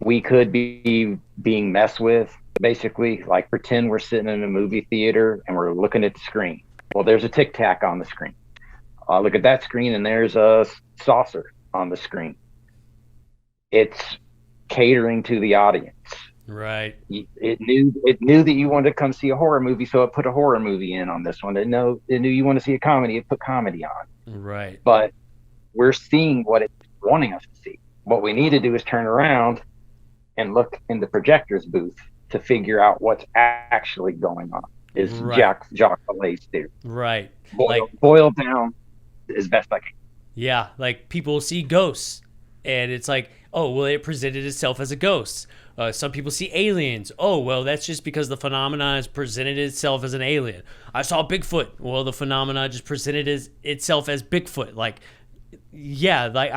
Speaker 3: we could be being messed with. Basically, like, pretend we're sitting in a movie theater and we're looking at the screen. Well, there's a Tic Tac on the screen. Look at that screen, and there's a saucer on the screen. It's catering to the audience.
Speaker 1: Right.
Speaker 3: It knew that you wanted to come see a horror movie, so it put a horror movie in on this one. It knew you want to see a comedy, it put comedy on.
Speaker 1: Right.
Speaker 3: But we're seeing what it's wanting us to see. What we need to do is turn around and look in the projector's booth to figure out what's actually going on. Is Jacques Vallée's theory.
Speaker 1: Right.
Speaker 3: Boiled down as best I can.
Speaker 1: Yeah, like people see ghosts, and it's like, oh, well, it presented itself as a ghost. Some people see aliens. Oh, well, that's just because the phenomena has presented itself as an alien. I saw Bigfoot. Well, the phenomena just presented itself as Bigfoot. Like, yeah, like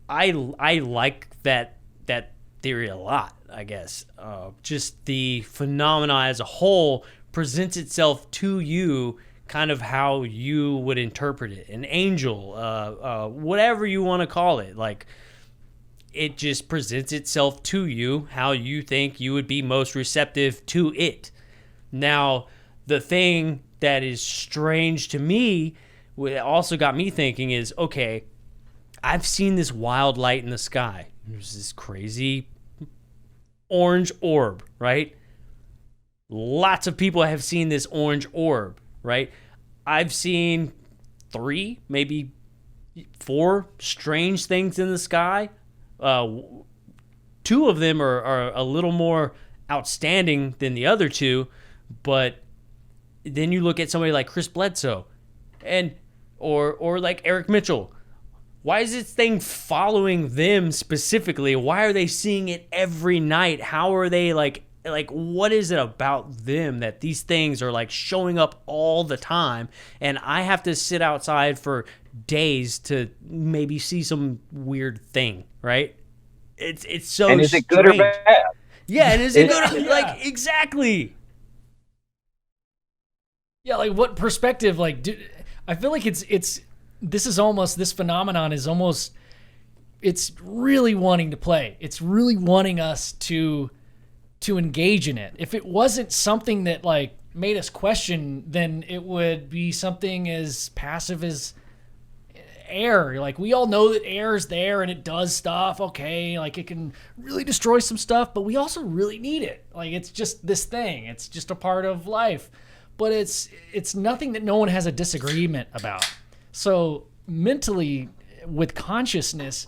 Speaker 1: I like that theory a lot, I guess. Just the phenomena as a whole presents itself to you kind of how you would interpret it. An angel, whatever you want to call it. Like, it just presents itself to you how you think you would be most receptive to it. Now, the thing that is strange to me, what also got me thinking is, okay, I've seen this wild light in the sky. There's this crazy orange orb, right? Lots of people have seen this orange orb, right? I've seen 3, maybe 4 strange things in the sky. 2 of them are a little more outstanding than the other 2, but then you look at somebody like Chris Bledsoe and or like Eric Mitchell. Why is this thing following them specifically? Why are they seeing it every night? How are they like what is it about them that these things are like showing up all the time, and I have to sit outside for days to maybe see some weird thing, right? It's so
Speaker 3: and is
Speaker 1: strange.
Speaker 3: it good or bad?
Speaker 1: Yeah, and is it good? Like, exactly.
Speaker 2: Yeah, like what perspective? Like, I feel like this phenomenon is almost, it's really wanting to play. It's really wanting us to engage in it. If it wasn't something that like made us question, then it would be something as passive as air. Like, we all know that air is there and it does stuff. Okay, like it can really destroy some stuff, but we also really need it. Like, it's just this thing. It's just a part of life. But it's nothing that no one has a disagreement about. So mentally, with consciousness,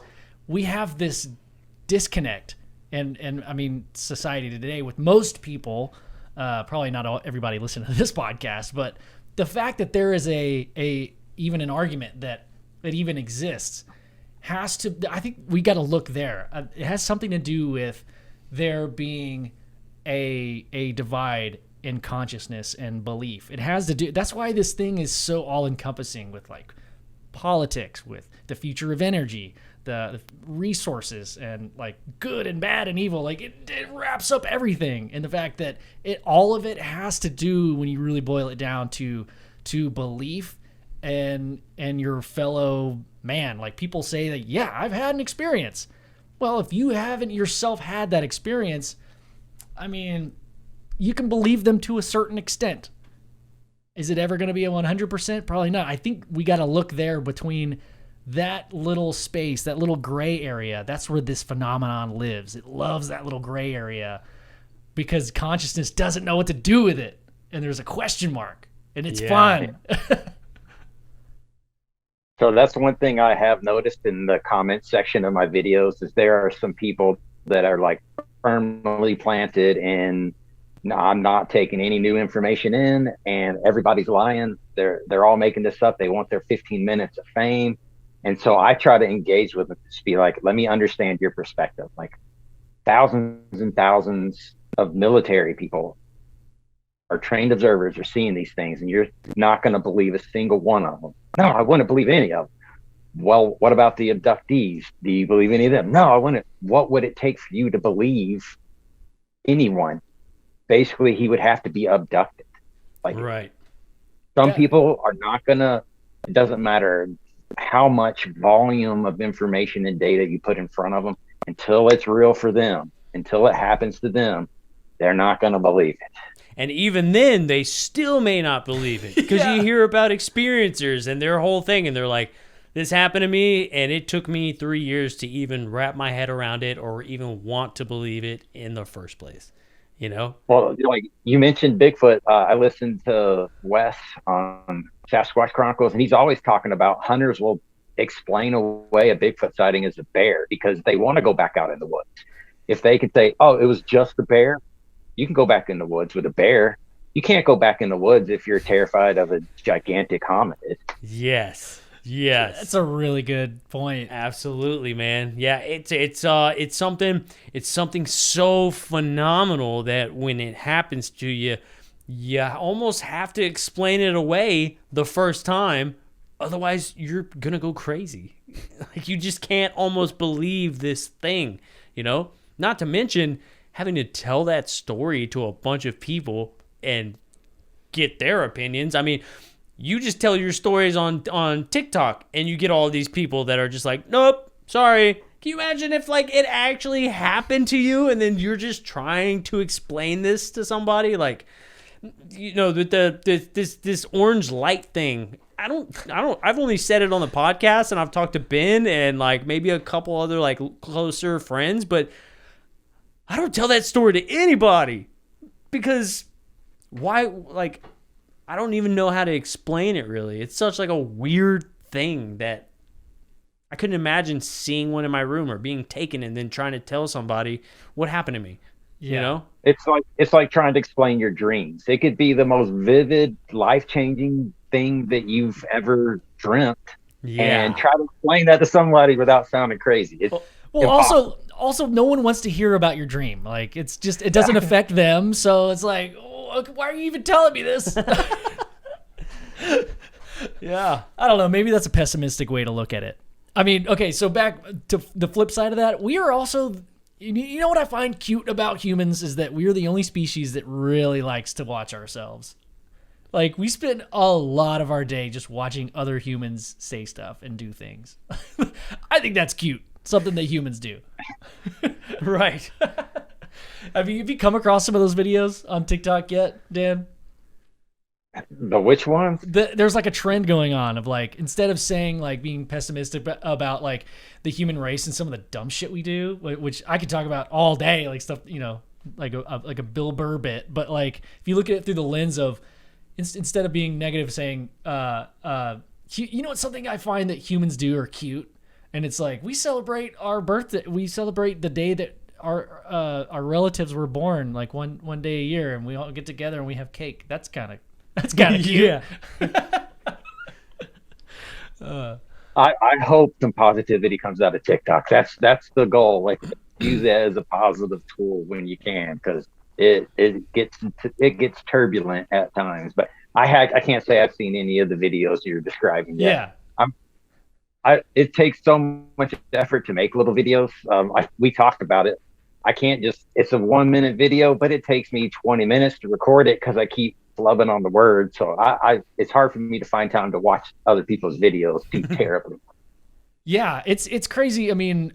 Speaker 2: we have this disconnect. And I mean, society today, with most people, probably not everybody listening to this podcast, but the fact that there is even an argument that even exists has to, I think we got to look there. It has something to do with there being a divide in consciousness and belief. It has to do, that's why this thing is so all encompassing with like politics, with the future of energy, the resources, and like good and bad and evil. Like it wraps up everything. And the fact that all of it has to do, when you really boil it down, to belief and your fellow man. Like, people say that, yeah, I've had an experience. Well, if you haven't yourself had that experience, I mean, you can believe them to a certain extent. Is it ever going to be a 100%? Probably not. I think we got to look there between that little space, that little gray area. That's where this phenomenon lives. It loves that little gray area because consciousness doesn't know what to do with it. And there's a question mark, and it's fun.
Speaker 3: So that's one thing I have noticed in the comment section of my videos is there are some people that are like firmly planted in, no, I'm not taking any new information in, and everybody's lying. They're all making this up. They want their 15 minutes of fame. And so I try to engage with them to be like, let me understand your perspective. Like, thousands and thousands of military people are trained observers, are seeing these things, and you're not going to believe a single one of them. No, I wouldn't believe any of them. Well, what about the abductees? Do you believe any of them? No, I wouldn't. What would it take for you to believe anyone? Basically, he would have to be abducted. Like,
Speaker 1: right.
Speaker 3: Some people are not going to, it doesn't matter how much volume of information and data you put in front of them, until it's real for them, until it happens to them, they're not going to believe it.
Speaker 1: And even then, they still may not believe it, because you hear about experiencers and their whole thing, and they're like, this happened to me, and it took me 3 years to even wrap my head around it or even want to believe it in the first place, you know?
Speaker 3: Well, like you mentioned Bigfoot, I listened to Wes on Sasquatch Chronicles, and he's always talking about hunters will explain away a Bigfoot sighting as a bear because they want to go back out in the woods. If they could say, oh, it was just a bear, you can go back in the woods with a bear. You can't go back in the woods if you're terrified of a gigantic hominid.
Speaker 1: Yes.
Speaker 2: That's a really good point.
Speaker 1: Absolutely, man. Yeah, it's something so phenomenal that when it happens to you, you almost have to explain it away the first time. Otherwise, you're gonna go crazy. Like, you just can't almost believe this thing, you know? Not to mention having to tell that story to a bunch of people and get their opinions. I mean, you just tell your stories on TikTok and you get all these people that are just like, nope, sorry. Can you imagine if like it actually happened to you and then you're just trying to explain this to somebody? Like, this orange light thing. I've only said it on the podcast, and I've talked to Ben and like maybe a couple other like closer friends, but I don't tell that story to anybody because why? Like, I don't even know how to explain it really. It's such like a weird thing that I couldn't imagine seeing one in my room or being taken and then trying to tell somebody what happened to me. You know?
Speaker 3: It's like trying to explain your dreams. It could be the most vivid, life-changing thing that you've ever dreamt.
Speaker 1: Yeah.
Speaker 3: And try to explain that to somebody without sounding crazy. It's
Speaker 2: also no one wants to hear about your dream. Like it doesn't affect them, so it's like, why are you even telling me this?
Speaker 1: Yeah.
Speaker 2: I don't know, maybe that's a pessimistic way to look at it. I mean, okay, so back to the flip side of that, we are also, you know what I find cute about humans is that we are the only species that really likes to watch ourselves. Like, we spend a lot of our day just watching other humans say stuff and do things. I think that's cute. Something that humans do.
Speaker 1: Right.
Speaker 2: Have you come across some of those videos on TikTok yet, Dan?
Speaker 3: The which ones?
Speaker 2: There's like a trend going on of like, instead of saying like being pessimistic about like the human race and some of the dumb shit we do, which I could talk about all day, like stuff, you know, like a Bill Burr bit. But like, if you look at it through the lens of, instead of being negative, saying, you know, it's something I find that humans do are cute. And it's like, we celebrate our birthday. We celebrate the day that our relatives were born, like one day a year, and we all get together and we have cake. That's kind of cute.
Speaker 1: Yeah.
Speaker 3: I hope some positivity comes out of TikTok. That's the goal. Like, use it as a positive tool when you can, because it gets turbulent at times. But I can't say I've seen any of the videos you're describing yet.
Speaker 2: Yeah.
Speaker 3: It takes so much effort to make little videos. We talked about it. I can't it's a 1 minute video, but it takes me 20 minutes to record it because I keep flubbing on the words. So it's hard for me to find time to watch other people's videos too terribly.
Speaker 2: Yeah, it's crazy. I mean,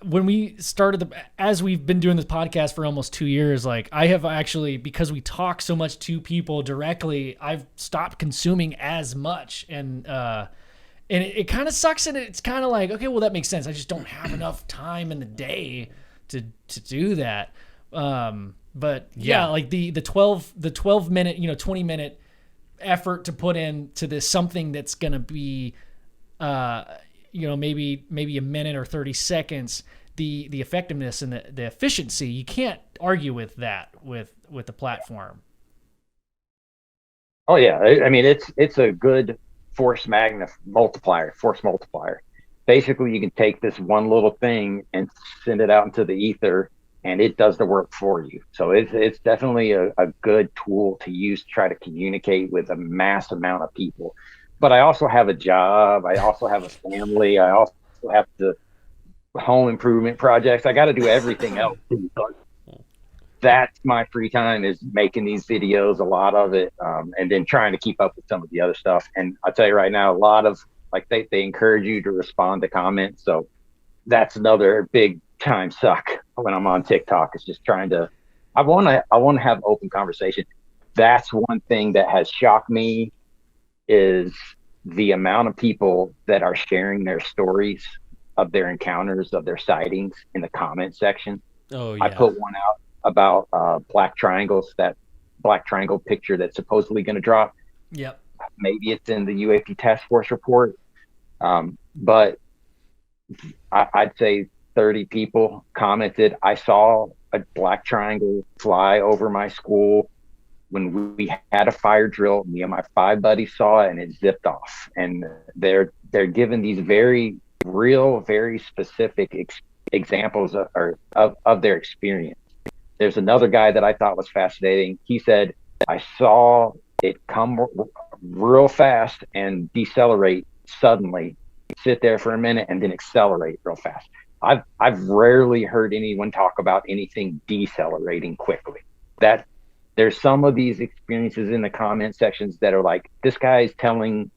Speaker 2: when we started as we've been doing this podcast for almost 2 years, like I have actually, because we talk so much to people directly, I've stopped consuming as much, and it kind of sucks, and it's kind of like, okay, well, that makes sense. I just don't have enough time in the day to do that. But yeah, like the 12 minute, 20 minute effort to put into this something that's going to be, maybe a minute or 30 seconds, the effectiveness and the efficiency, you can't argue with that with the platform.
Speaker 3: Oh yeah. I mean, it's a good force multiplier. Basically, you can take this one little thing and send it out into the ether, and it does the work for you. So it's definitely a good tool to use to try to communicate with a mass amount of people. But I also have a job. I also have a family. I also have home improvement projects. I got to do everything else. That's my free time, is making these videos, a lot of it, and then trying to keep up with some of the other stuff. And I'll tell you right now, a lot of, like, they encourage you to respond to comments. So that's another big time suck when I'm on TikTok. It's just I want to have open conversation. That's one thing that has shocked me, is the amount of people that are sharing their stories of their encounters, of their sightings, in the comment section.
Speaker 1: Oh yeah.
Speaker 3: I put one out about black triangles, that black triangle picture that's supposedly going to drop.
Speaker 2: Yep.
Speaker 3: Maybe it's in the UAP task force report. But I'd say 30 people commented, I saw a black triangle fly over my school when we had a fire drill. Me and my 5 buddies saw it, and it zipped off. And they're given these very real, very specific examples of their experience. There's another guy that I thought was fascinating. He said, I saw it come real fast and decelerate suddenly, sit there for a minute, and then accelerate real fast. I've rarely heard anyone talk about anything decelerating quickly. That there's some of these experiences in the comment sections that are like, this guy is telling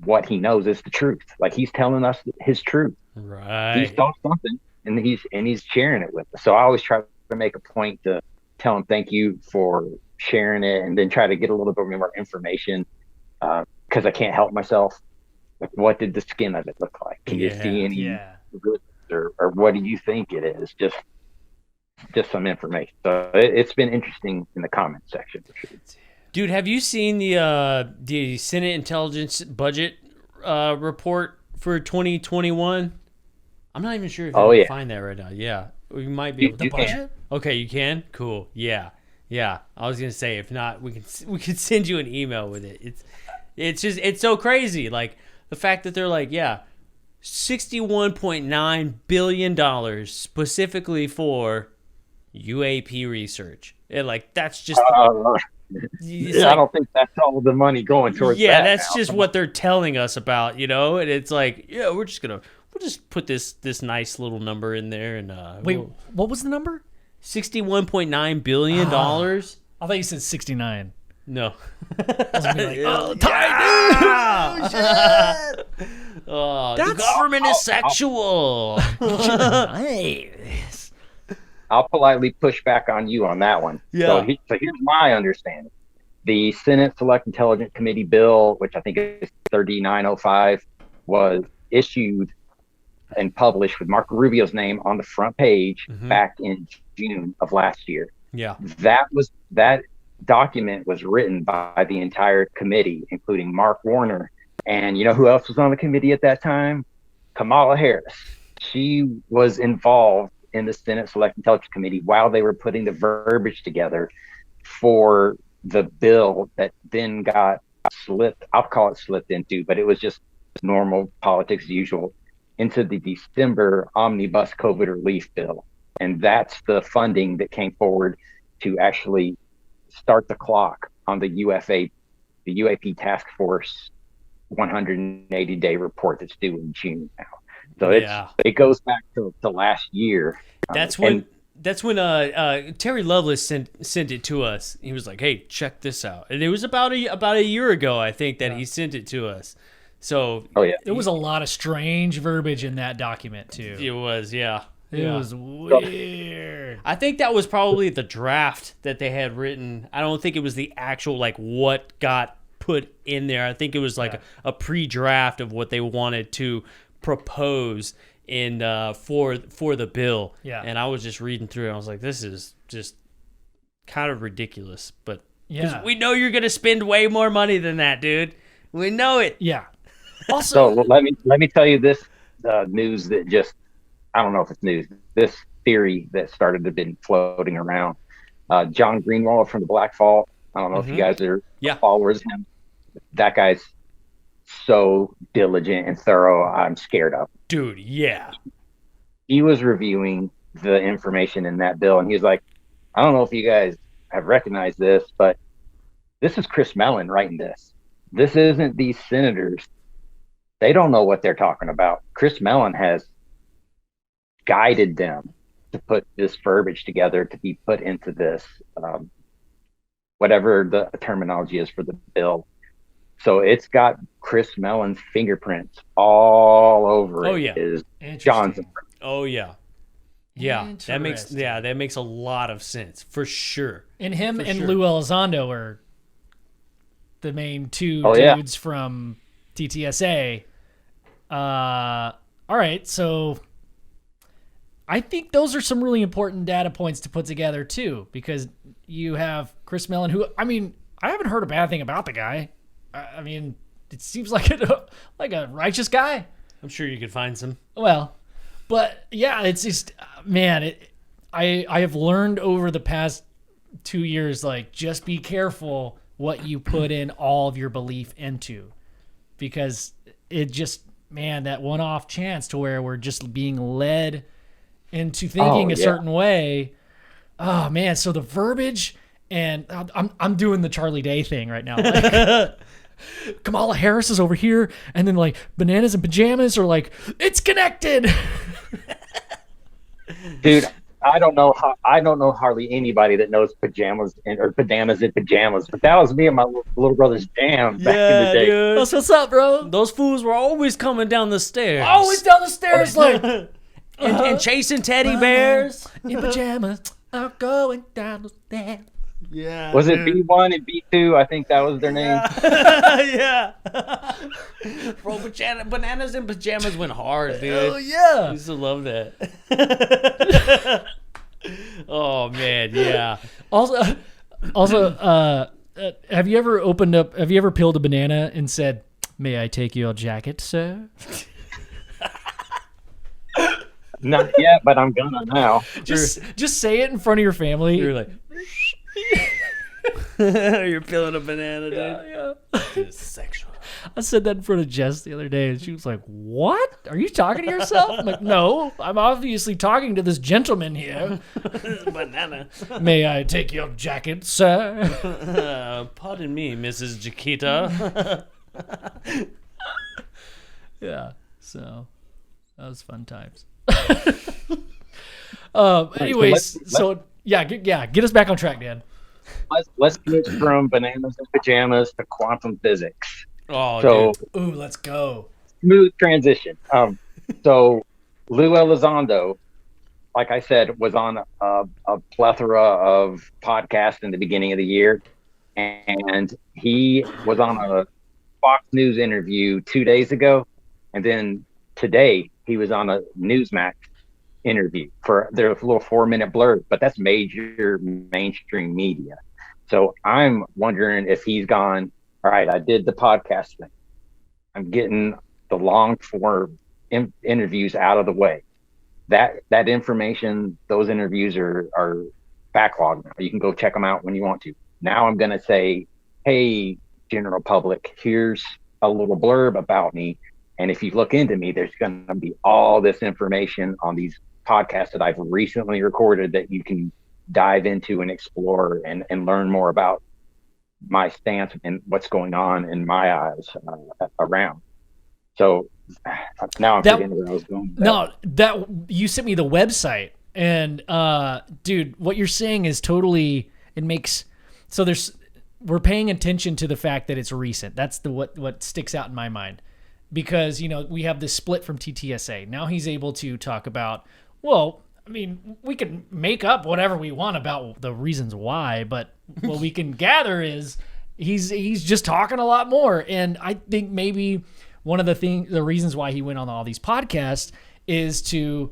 Speaker 3: what he knows is the truth. Like, he's telling us his truth.
Speaker 1: Right.
Speaker 3: He saw something, and he's sharing it with us. So I always try to make a point to tell him thank you for sharing it and then try to get a little bit more information because I can't help myself. Like, what did the skin of it look like? Can you see any roots, or what do you think it is? Just some information. So it's been interesting in the comments section for sure.
Speaker 1: Dude, have you seen the Senate Intelligence Budget report for 2021? I'm not even sure if you can find that right now. Yeah, we might be able to.
Speaker 2: The budget?
Speaker 1: Okay, you can. Cool. Yeah. I was gonna say, if not, we can send you an email with it. It's so crazy. Like the fact that they're like, $61.9 billion specifically for UAP research. And like that's just.
Speaker 3: I don't think that's all the money going towards.
Speaker 1: Yeah, that's just what they're telling us about, And it's like, we'll just put this nice little number in there and
Speaker 2: wait, what was the number?
Speaker 1: $61.9 billion.
Speaker 2: I thought you said 69.
Speaker 1: No.
Speaker 2: I was gonna be like,
Speaker 1: the government is sexual.
Speaker 2: Nice.
Speaker 3: I'll politely push back on you on that one.
Speaker 1: Yeah.
Speaker 3: So here's my understanding. The Senate Select Intelligence Committee bill, which I think is 3905, was issued and published with Marco Rubio's name on the front page back in June of last year.
Speaker 1: Yeah.
Speaker 3: That document was written by the entire committee, including Mark Warner. And you know who else was on the committee at that time? Kamala Harris. She was involved in the Senate Select Intelligence Committee while they were putting the verbiage together for the bill that then got slipped. I'll call it slipped into, but it was just normal politics as usual, into the December omnibus COVID relief bill. And that's the funding that came forward to actually start the clock on the UAP task force 180-day report that's due in June now. So it goes back to last year.
Speaker 1: That's when Terry Lovelace sent it to us. He was like, "Hey, check this out," and it was about a year ago, I think, that he sent it to us. So
Speaker 2: there was a lot of strange verbiage in that document too.
Speaker 1: It was,
Speaker 2: It was weird.
Speaker 1: I think that was probably the draft that they had written. I don't think it was the actual what got put in there. I think it was like a pre-draft of what they wanted to propose in for the bill. Yeah. And I was just reading through it. I was like, this is just kind of ridiculous. But we know you're gonna spend way more money than that, dude. We know it.
Speaker 2: Yeah.
Speaker 3: Also, so let me tell you this news that just, I don't know if it's news. This theory that started to been floating around. John Greenwald from the Black Vault. I don't know if you guys are followers of him. That guy's so diligent and thorough. I'm scared of.
Speaker 1: Dude, yeah.
Speaker 3: He was reviewing the information in that bill, and he was like, I don't know if you guys have recognized this, but this is Chris Mellon writing this. This isn't these senators. They don't know what they're talking about. Chris Mellon has guided them to put this verbiage together to be put into this, whatever the terminology is for the bill. So it's got Chris Mellon's fingerprints all over it.
Speaker 1: Oh yeah,
Speaker 3: is John's.
Speaker 1: Oh yeah, that makes a lot of sense for sure.
Speaker 2: And him and Lou Elizondo are the main two dudes from TTSA. All right, so I think those are some really important data points to put together too, because you have Chris Mellon, who, I mean, I haven't heard a bad thing about the guy. I mean, it seems like a righteous guy.
Speaker 1: I'm sure you could find some.
Speaker 2: Well, but yeah, it's just, man, I have learned over the past 2 years, just be careful what you put in all of your belief into, because it just, man, that one-off chance to where we're just being led into thinking a certain way. Oh man, so the verbiage, and I'm doing the Charlie Day thing right now. Kamala Harris is over here, and then bananas and pajamas are it's connected.
Speaker 3: Dude, I don't know hardly anybody that knows pajamas or bananas and pajamas, but that was me and my little brother's jam back in the day.
Speaker 2: Dude. That's what's up, bro.
Speaker 1: Those fools were always coming down the stairs.
Speaker 2: Always down the stairs,
Speaker 1: and chasing teddy bears
Speaker 2: in pajamas are going down the stairs.
Speaker 1: Yeah.
Speaker 3: Was it
Speaker 1: dude.
Speaker 3: B1 and B2? I think that was their name.
Speaker 1: Yeah. Bro, bananas and pajamas went hard, dude.
Speaker 2: Oh
Speaker 1: I
Speaker 2: yeah.
Speaker 1: used to love that. Oh man, yeah.
Speaker 2: Also, have you ever peeled a banana and said, "May I take your jacket, sir"?
Speaker 3: Not yet, but I'm gonna now.
Speaker 2: Just say it in front of your family.
Speaker 1: You're like, you're peeling a banana, dude.
Speaker 2: Yeah.
Speaker 1: It's sexual.
Speaker 2: I said that in front of Jess the other day, and she was like, "What? Are you talking to yourself?" I'm like, "No, I'm obviously talking to this gentleman here.
Speaker 1: Banana.
Speaker 2: May I take your jacket, sir?"
Speaker 1: Pardon me, Mrs. Jaquita.
Speaker 2: Yeah. So that was fun times.
Speaker 3: Anyways,
Speaker 2: get us back on track, Dan.
Speaker 3: let's switch from bananas and pajamas to quantum physics.
Speaker 1: Oh,
Speaker 3: So
Speaker 1: dude.
Speaker 2: Ooh, let's go.
Speaker 3: smooth transition. So Lou Elizondo, like I said, was on a plethora of podcasts in the beginning of the year, and he was on a Fox News interview 2 days ago, and then today he was on a Newsmax interview for their little 4-minute blurb, but that's major mainstream media. So I'm wondering if he's gone, all right, I did the podcast thing. I'm getting the long form interviews out of the way. That information, those interviews are backlogged now. You can go check them out when you want to. Now I'm going to say, hey, general public, here's a little blurb about me. And if you look into me, there's going to be all this information on these podcasts that I've recently recorded that you can dive into and explore and learn more about my stance and what's going on in my eyes around. So now I'm forgetting where I was going.
Speaker 2: No, that you sent me the website, and dude, what you're saying is totally. It makes so we're paying attention to the fact that it's recent. That's what sticks out in my mind, because we have this split from TTSA. Now he's able to talk about. Well, I mean, we can make up whatever we want about the reasons why, but what we can gather is he's just talking a lot more, and I think maybe. One of the reasons why he went on all these podcasts is to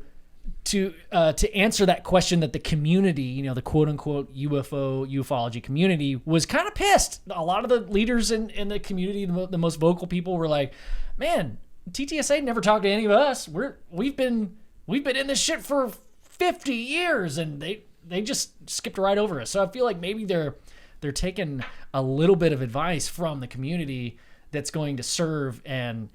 Speaker 2: answer that question that the community, the quote unquote ufology community was kind of pissed. A lot of the leaders in the community, the most vocal people, were like, "Man, TTSA never talked to any of us. We've been in this shit for 50 years, and they just skipped right over us." So I feel like maybe they're taking a little bit of advice from the community that's going to serve and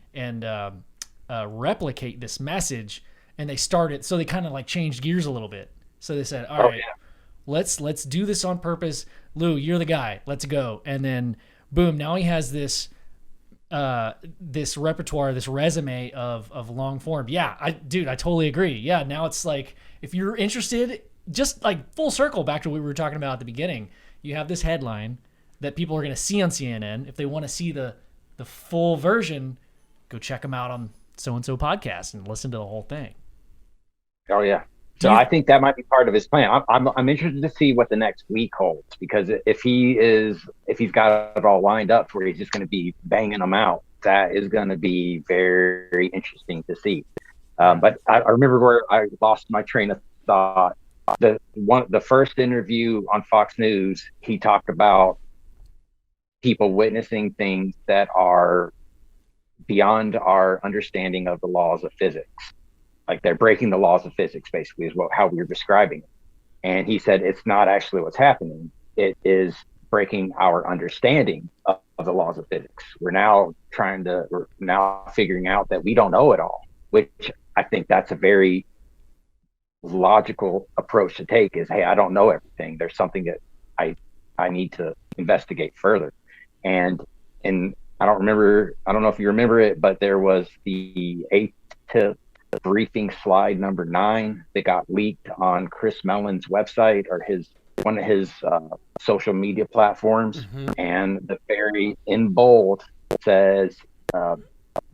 Speaker 2: replicate this message, and they started. So they kind of like changed gears a little bit. So they said, "All right, let's do this on purpose. Lou, you're the guy. Let's go." And then boom, now he has this repertoire, this resume of long form. Yeah, I totally agree. Yeah, now it's like if you're interested, just like full circle back to what we were talking about at the beginning. You have this headline that people are going to see on CNN. If they want to see the full version, go check them out on so-and-so podcast and listen to the whole thing.
Speaker 3: Oh yeah. So I think that might be part of his plan. I'm interested to see what the next week holds, because if he's got it all lined up where he's just going to be banging them out, that is going to be very interesting to see. But I remember where I lost my train of thought. The first interview on Fox News, he talked about people witnessing things that are beyond our understanding of the laws of physics. Like they're breaking the laws of physics, basically, is how we were describing it. And he said it's not actually what's happening. It is breaking our understanding of the laws of physics. We're now figuring out that we don't know it all, which I think that's a very logical approach to take, is, hey, I don't know everything. There's something that I need to investigate further. And I don't know if you remember it, but there was the ATIP briefing slide number 9 that got leaked on Chris Mellon's website or one of his social media platforms. Mm-hmm. And the very in bold says,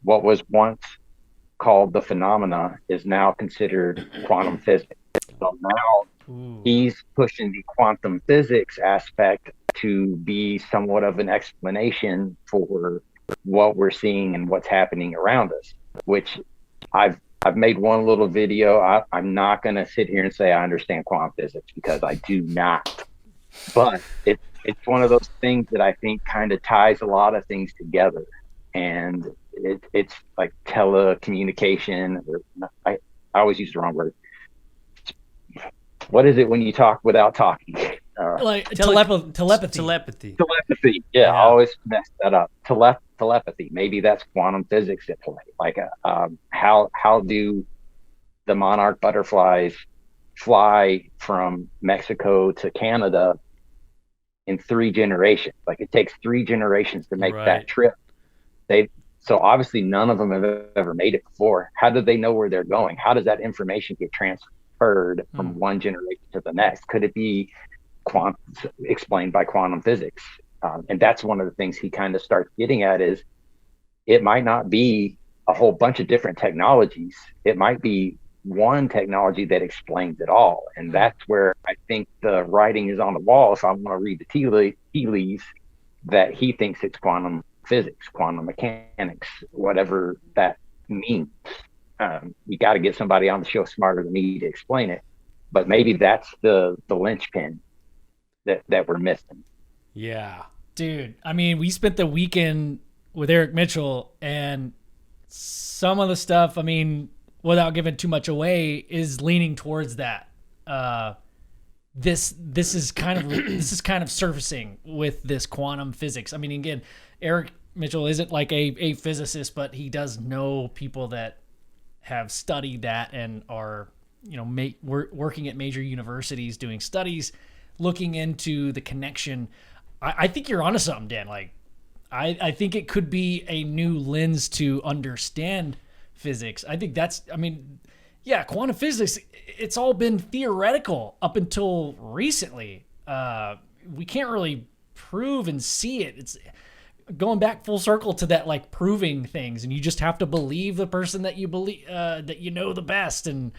Speaker 3: what was once called the phenomena is now considered quantum physics. So now He's pushing the quantum physics aspect to be somewhat of an explanation for what we're seeing and what's happening around us, which I've made one little video. I'm not going to sit here and say I understand quantum physics, because I do not. But it's one of those things that I think kind of ties a lot of things together. And it's like telecommunication, or I always use the wrong word. What is it when you talk without talking?
Speaker 2: Like telepathy.
Speaker 3: Telepathy. Yeah, I always mess that up. Telepathy. Maybe that's quantum physics at play. Like, how do the monarch butterflies fly from Mexico to Canada in 3 generations? Like, it takes 3 generations to make that trip. So obviously none of them have ever made it before. How do they know where they're going? How does that information get transferred from one generation to the next? Could it be explained by quantum physics? And that's one of the things he kind of starts getting at, is it might not be a whole bunch of different technologies. It might be one technology that explains it all. And that's where I think the writing is on the wall, if I want to read the tea leaves, that he thinks it's quantum physics, quantum mechanics, whatever that means. You got to get somebody on the show smarter than me to explain it, but maybe that's the linchpin that we're missing.
Speaker 1: Yeah,
Speaker 2: dude. I mean, we spent the weekend with Eric Mitchell, and some of the stuff, I mean, without giving too much away, is leaning towards that. This is kind of surfacing with this quantum physics. I mean, again, Eric Mitchell isn't like a physicist, but he does know people that have studied that and are, working at major universities doing studies, looking into the connection. I think you're onto something, Dan. Like, I think it could be a new lens to understand physics. I think quantum physics, it's all been theoretical up until recently. We can't really prove and see it. It's going back full circle to that, like, proving things, and you just have to believe the person that you believe, that you know the best. And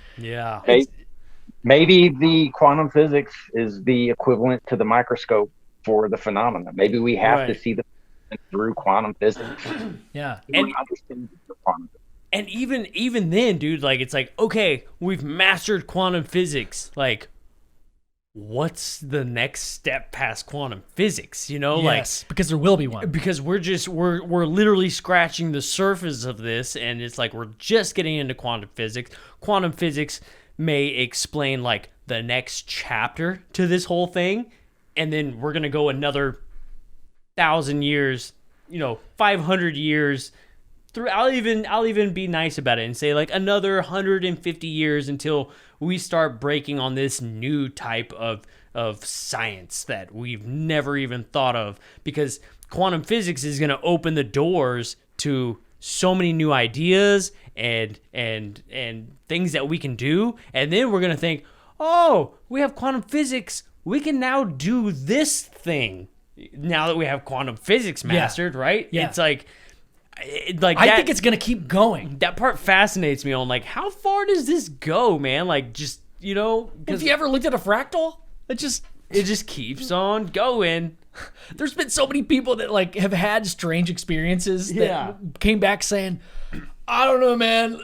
Speaker 3: maybe the quantum physics is the equivalent to the microscope for the phenomena. Maybe we have to see the through quantum physics.
Speaker 2: Yeah.
Speaker 1: And even then, dude, like, it's like, okay, we've mastered quantum physics. Like, what's the next step past quantum physics?
Speaker 2: Yes, because there will be one.
Speaker 1: Because we're literally scratching the surface of this, and it's like we're just getting into quantum physics. Quantum physics may explain, like, the next chapter to this whole thing, and then we're gonna go another 1,000 years, 500 years through. I'll even be nice about it and say, like, another 150 years until we start breaking on this new type of science that we've never even thought of, because quantum physics is going to open the doors to so many new ideas and things that we can do. And then we're going to think, oh, we have quantum physics, we can now do this thing now that we have quantum physics mastered, right?
Speaker 2: Yeah.
Speaker 1: It's like
Speaker 2: I think it's going to keep going.
Speaker 1: That part fascinates me on, like, how far does this go, man? Like, just,
Speaker 2: Have you ever looked at a fractal? It just
Speaker 1: keeps on going.
Speaker 2: There's been so many people that, like, have had strange experiences that came back saying, I don't know, man,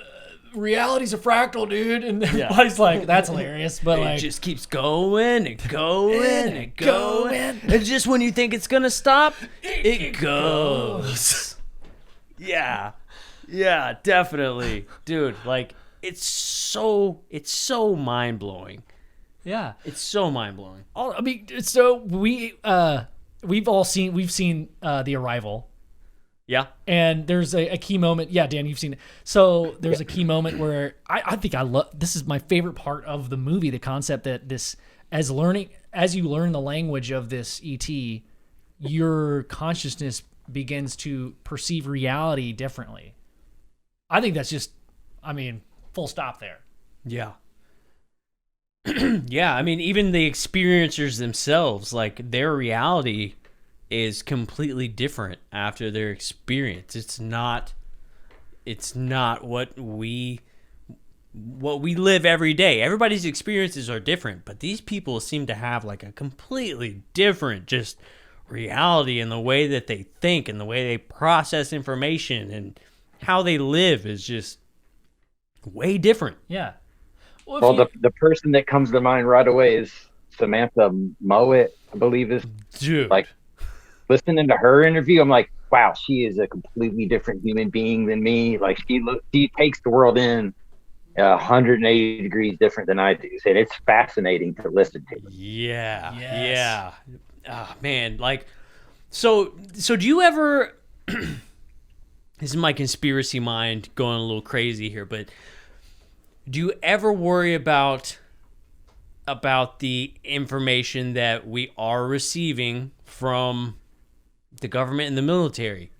Speaker 2: reality's a fractal, dude. And everybody's like, that's hilarious. But
Speaker 1: it just keeps going and going and going. And just when you think it's going to stop, it goes. Yeah, definitely, dude. Like, it's so mind blowing.
Speaker 2: Yeah,
Speaker 1: it's so mind blowing.
Speaker 2: I mean, so we've seen The Arrival.
Speaker 1: Yeah,
Speaker 2: and there's a key moment. Yeah, Dan, you've seen it. So there's a key moment where I think I love. This is my favorite part of the movie. The concept that as you learn the language of this ET, your consciousness begins to perceive reality differently. I think that's just, full stop there.
Speaker 1: Yeah. Yeah, I mean, even the experiencers themselves, like, their reality is completely different after their experience. It's not what we what we live every day. Everybody's experiences are different, but these people seem to have like a completely different just reality in the way that they think and the way they process information and how they live is just way different.
Speaker 2: Yeah.
Speaker 3: Well, the person that comes to mind right away is Samantha Mowat, I believe is.
Speaker 1: Dude.
Speaker 3: Like, listening to her interview, I'm like, wow, she is a completely different human being than me. Like, she takes the world in 180 degrees different than I do. And it's fascinating to listen to.
Speaker 1: Yeah.
Speaker 2: Yes.
Speaker 1: Yeah. Oh, man. Like, so do you ever, this is my conspiracy mind going a little crazy here, but do you ever worry about the information that we are receiving from the government and the military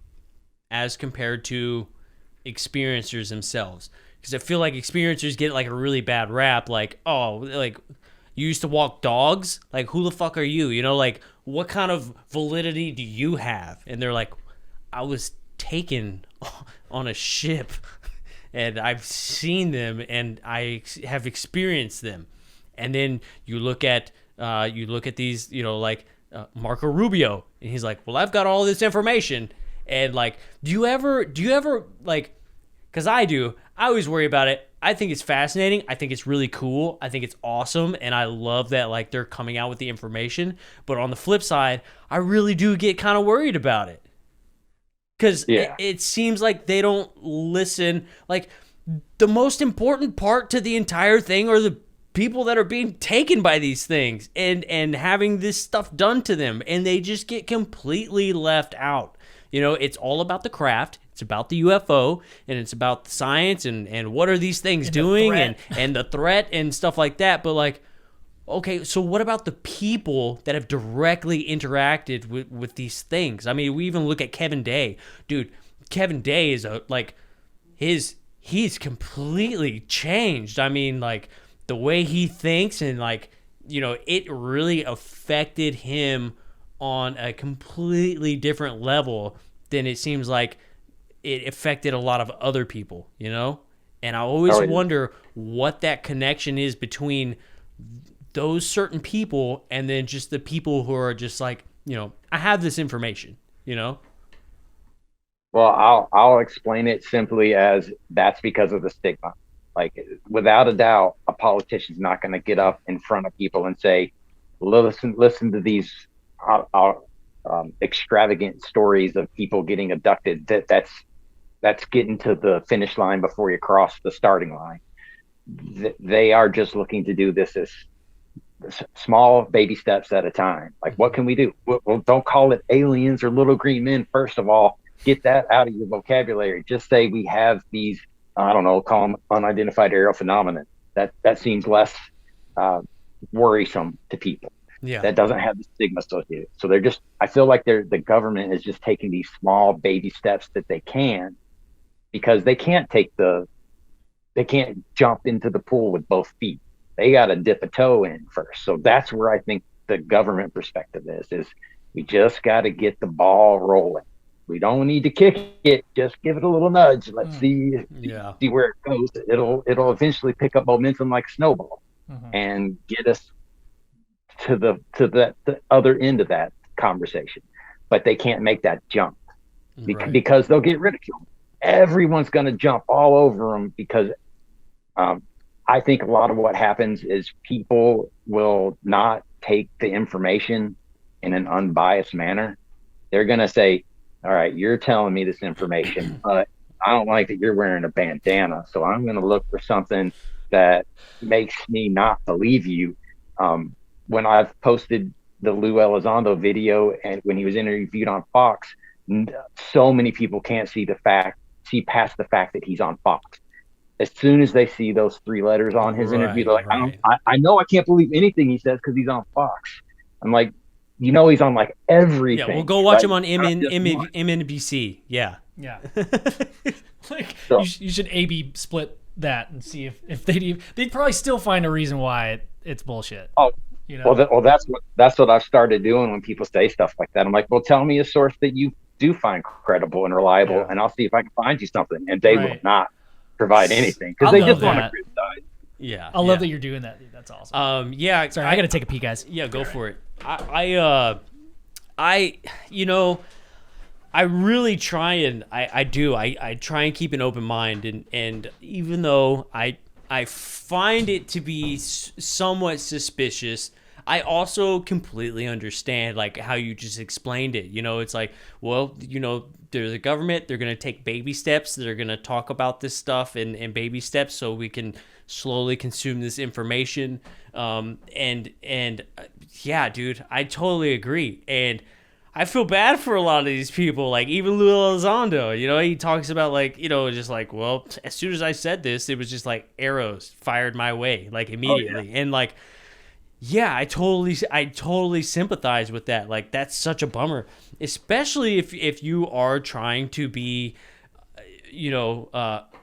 Speaker 1: as compared to experiencers themselves? Because I feel like experiencers get like a really bad rap, like, oh, like, you used to walk dogs? Like, who the fuck are you? You know, like, what kind of validity do you have? And they're like, I was taken on a ship and I've seen them and I have experienced them. And then you look at these, you know, like Marco Rubio, and he's like, well, I've got all this information. And like, do you ever like, because I do, I always worry about it. I think it's fascinating. I think it's really cool. I think it's awesome. And I love that like they're coming out with the information. But on the flip side, I really do get kind of worried about it. Because it seems like they don't listen. Like, the most important part to the entire thing are the people that are being taken by these things and having this stuff done to them. And they just get completely left out. You know, it's all about the craft. It's about the UFO, and it's about the science and what are these things doing and the threat and stuff like that. But like, okay, so what about the people that have directly interacted with these things? I mean, we even look at Kevin Day. Dude, Kevin Day is he's completely changed. I mean, like, the way he thinks and like, you know, it really affected him on a completely different level than it seems like it affected a lot of other people, you know? And I always wonder what that connection is between those certain people and then just the people who are just like, you know, I have this information, you know?
Speaker 3: Well, I'll explain it simply as that's because of the stigma. Like, without a doubt, a politician's not going to get up in front of people and say, listen to these extravagant stories of people getting abducted. That's getting to the finish line before you cross the starting line. They are just looking to do this as small baby steps at a time. Like, what can we do? Well, don't call it aliens or little green men. First of all, get that out of your vocabulary. Just say we have these, I don't know, call them unidentified aerial phenomena. That seems less worrisome to people.
Speaker 1: Yeah.
Speaker 3: That doesn't have the stigma associated. So I feel like the government is just taking these small baby steps that they can, because they can't jump into the pool with both feet. They got to dip a toe in first. So that's where I think the government perspective is we just got to get the ball rolling. We don't need to kick it. Just give it a little nudge. Let's see where it goes. It'll eventually pick up momentum like a snowball and get us to the other end of that conversation. But they can't make that jump because they'll get ridiculed. Everyone's going to jump all over them because I think a lot of what happens is people will not take the information in an unbiased manner. They're going to say, all right, you're telling me this information, but I don't like that you're wearing a bandana. So I'm going to look for something that makes me not believe you. When I've posted the Lou Elizondo video and when he was interviewed on Fox, so many people can't see past the fact that he's on Fox. As soon as they see those three letters on his interview, they're like, I know I can't believe anything he says because he's on Fox. I'm like, you know, he's on like everything.
Speaker 1: Yeah, we'll go watch him on MNBC. Yeah.
Speaker 2: Yeah. Like, you should A/B split that and see if they'd probably still find a reason why it's bullshit.
Speaker 3: Oh,
Speaker 2: you know?
Speaker 3: Well, that's what I've started doing when people say stuff like that. I'm like, well, tell me a source that you do find credible and reliable, and I'll see if I can find you something. And they will not provide anything because they just want to criticize.
Speaker 1: Yeah.
Speaker 2: I love that you're doing that, dude. That's awesome.
Speaker 1: Yeah.
Speaker 2: Sorry, I got to take a pee, guys.
Speaker 1: Yeah, go for it. You know, I really try and I try and keep an open mind, and even though I find it to be somewhat suspicious, I also completely understand like how you just explained it. You know, it's like, well, you know, there's a government, they're going to take baby steps, they're going to talk about this stuff in baby steps so we can slowly consume this information. Yeah, dude, I totally agree. And I feel bad for a lot of these people, like even Lou Elizondo, you know, he talks about like, you know, just like, well, as soon as I said this, it was just like arrows fired my way, like immediately. And like, yeah, I totally sympathize with that. Like, that's such a bummer, especially if you are trying to be, you know,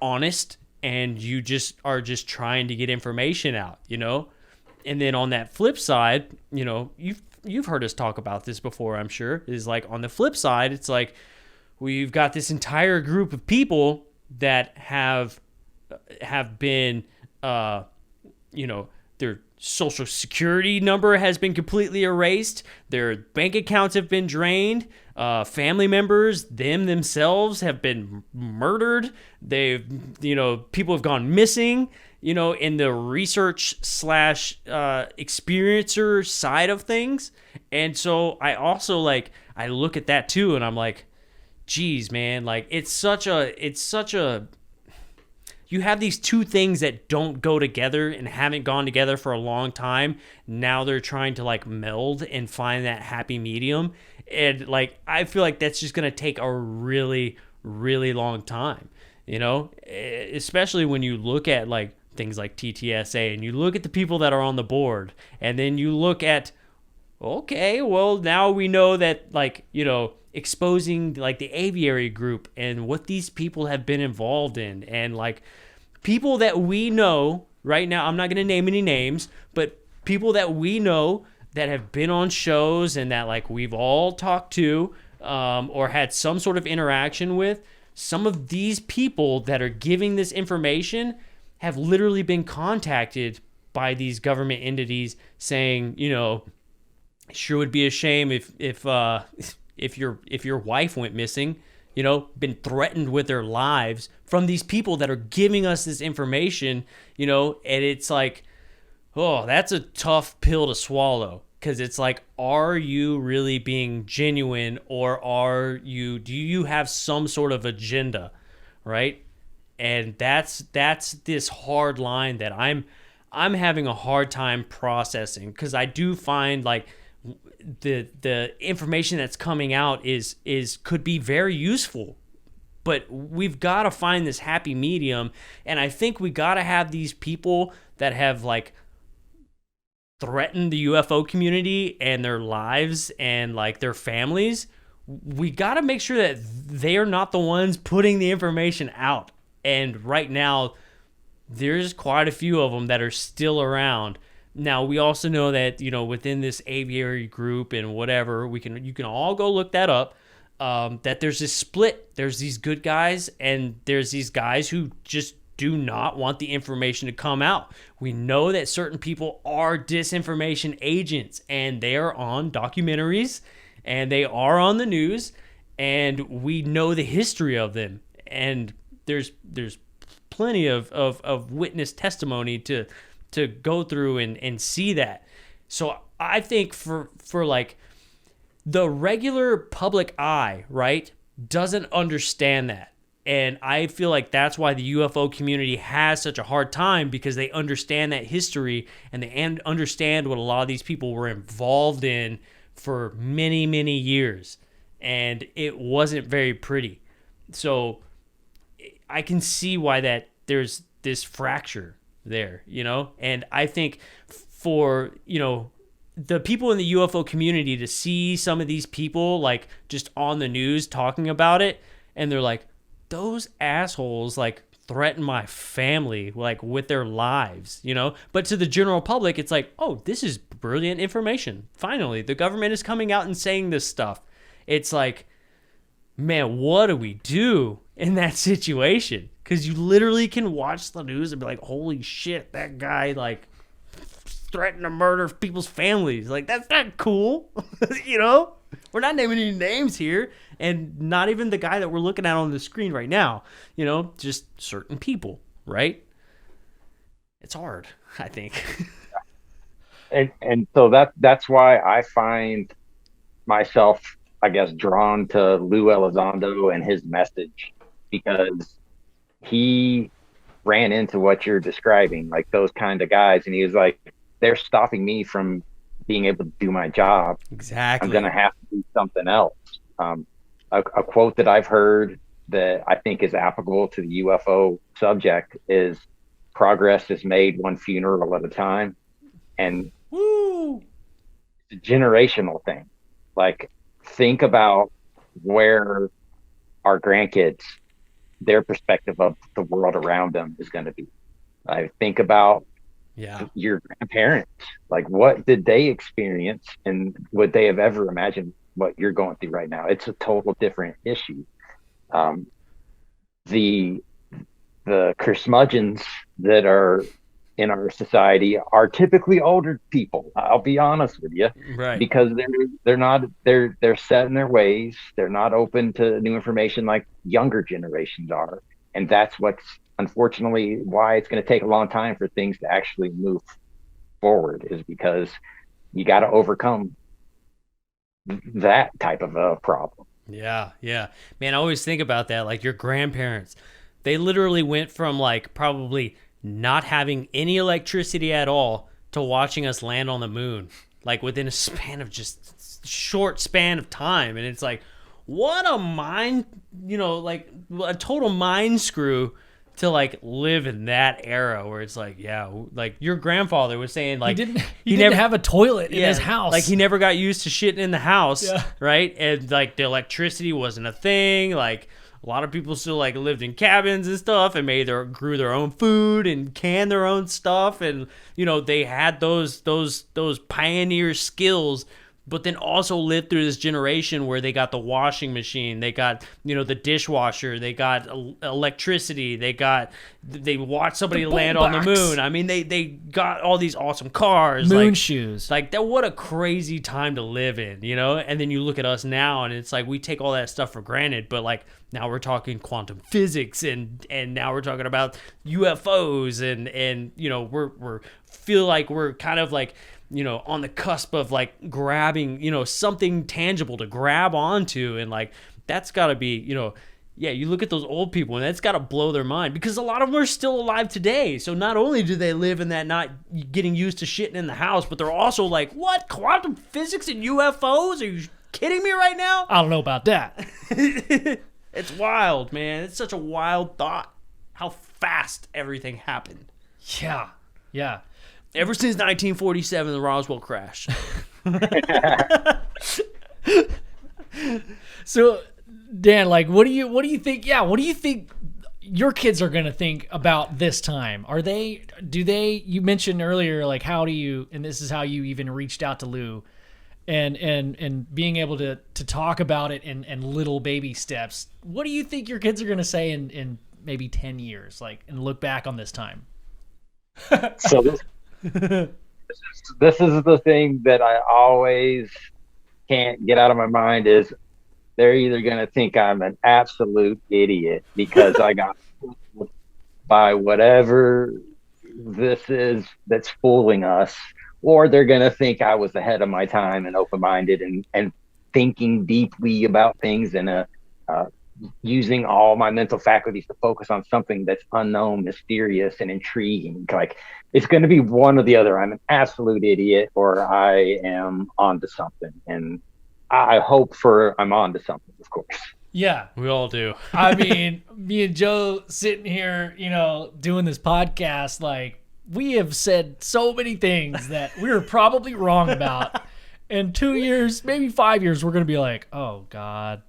Speaker 1: honest, and you are just trying to get information out, you know. And then on that flip side, you know, you've heard us talk about this before, I'm sure, is like on the flip side, it's like we've got this entire group of people that have been, you know, their social security number has been completely erased. Their bank accounts have been drained. Family members, themselves have been murdered. People have gone missing, you know, in the research / experiencer side of things. And so I also I look at that too, and I'm like, geez, man, like it's such a, you have these two things that don't go together and haven't gone together for a long time. Now they're trying to like meld and find that happy medium. And like, I feel like that's just going to take a really, really long time, you know, especially when you look at like things like TTSA and you look at the people that are on the board, and then you look at, okay, well, now we know that, like, you know, exposing like the aviary group and what these people have been involved in, and like people that we know right now, I'm not going to name any names, but people that we know that have been on shows and that like we've all talked to, or had some sort of interaction with, some of these people that are giving this information have literally been contacted by these government entities saying, you know, sure would be a shame if your wife went missing, you know, been threatened with their lives from these people that are giving us this information, you know. And it's like, oh, that's a tough pill to swallow, because it's like, are you really being genuine, or do you have some sort of agenda, right? And that's this hard line that I'm having a hard time processing, because I do find like the information that's coming out is could be very useful, but we've got to find this happy medium. And I think we got to have these people that have like threatened the UFO community and their lives and like their families. We got to make sure that they are not the ones putting the information out. And right now, there's quite a few of them that are still around. Now, we also know that, you know, within this aviary group and whatever, you can all go look that up, that there's this split. There's these good guys, and there's these guys who just do not want the information to come out. We know that certain people are disinformation agents, and they are on documentaries, and they are on the news, and we know the history of them. And there's plenty of witness testimony to go through and see that. So I think for like the regular public eye, right, doesn't understand that. And I feel like that's why the UFO community has such a hard time, because they understand that history, and they understand what a lot of these people were involved in for many, many years. And it wasn't very pretty. So I can see why that there's this fracture there, you know. And I think for, you know, the people in the UFO community to see some of these people like just on the news talking about it, and they're like, those assholes like threaten my family like with their lives, you know. But to the general public, it's like, oh, this is brilliant information. Finally, the government is coming out and saying this stuff. It's like, man, what do we do? in that situation, because you literally can watch the news and be like, holy shit, that guy like threatened to murder people's families. Like, that's not cool. You know, we're not naming any names here, and not even the guy that we're looking at on the screen right now, you know, just certain people, right? It's hard, I think.
Speaker 3: And so that's why I find myself, I guess, drawn to Lou Elizondo and his message, because he ran into what you're describing, like those kind of guys, and he was like, they're stopping me from being able to do my job.
Speaker 1: Exactly.
Speaker 3: I'm going to have to do something else. A quote that I've heard that I think is applicable to the UFO subject is, progress is made one funeral at a time. And
Speaker 1: Woo!
Speaker 3: it's a generational thing. Like, think about where our grandkids, their perspective of the world around them is going to be. I think about your grandparents. Like, what did they experience, and would they have ever imagined what you're going through right now? It's a total different issue. The curmudgeons that are in our society are typically older people. I'll be honest with you,
Speaker 1: right?
Speaker 3: Because they're set in their ways. They're not open to new information like younger generations are, and that's what's unfortunately why it's going to take a long time for things to actually move forward, is because you got to overcome that type of a problem.
Speaker 1: Yeah, man. I always think about that. Like, your grandparents, they literally went from like probably not having any electricity at all to watching us land on the moon, like within a span of just short span of time. And it's like, what a mind, you know, like a total mind screw to like live in that era where it's like, yeah, like your grandfather was saying, like
Speaker 2: he didn't have a toilet in his house.
Speaker 1: Like, he never got used to shitting in the house, right? And like the electricity wasn't a thing. Like, a lot of people still like lived in cabins and stuff, and grew their own food and canned their own stuff, and you know, they had those pioneer skills, but then also lived through this generation where they got the washing machine, they got, you know, the dishwasher, they got electricity, they watched somebody land on the moon. I mean, they got all these awesome cars,
Speaker 2: moon shoes.
Speaker 1: Like, that, what a crazy time to live in, you know? And then you look at us now, and it's like we take all that stuff for granted, but like now we're talking quantum physics, and now we're talking about UFOs, and you know, we're feel like we're kind of like, you know, on the cusp of like grabbing, you know, something tangible to grab onto. And like, that's got to be, you know, yeah, you look at those old people and that's got to blow their mind, because a lot of them are still alive today. So not only do they live in that not getting used to shitting in the house, but they're also like, what? Quantum physics and UFOs? Are you kidding me right now?
Speaker 2: I don't know about that.
Speaker 1: It's wild, man. It's such a wild thought how fast everything happened.
Speaker 2: Yeah.
Speaker 1: Ever since 1947, the Roswell crash.
Speaker 2: So, Dan, like, what do you think? Yeah, what do you think your kids are gonna think about this time? You mentioned earlier, like, how do you, and this is how you even reached out to Lou, and being able to talk about it in little baby steps. What do you think your kids are gonna say in maybe 10 years, like, and look back on this time?
Speaker 3: So this is the thing that I always can't get out of my mind, is they're either going to think I'm an absolute idiot because I got fooled by whatever this is that's fooling us, or they're going to think I was ahead of my time and open-minded and thinking deeply about things and using all my mental faculties to focus on something that's unknown, mysterious, and intriguing. Like, it's going to be one or the other. I'm an absolute idiot, or I am onto something. And I hope I'm onto something, of course.
Speaker 2: Yeah.
Speaker 1: We all do.
Speaker 2: I mean, me and Joe sitting here, you know, doing this podcast, like, we have said so many things that we were probably wrong about. In 2 years, maybe 5 years, we're going to be like, oh, God,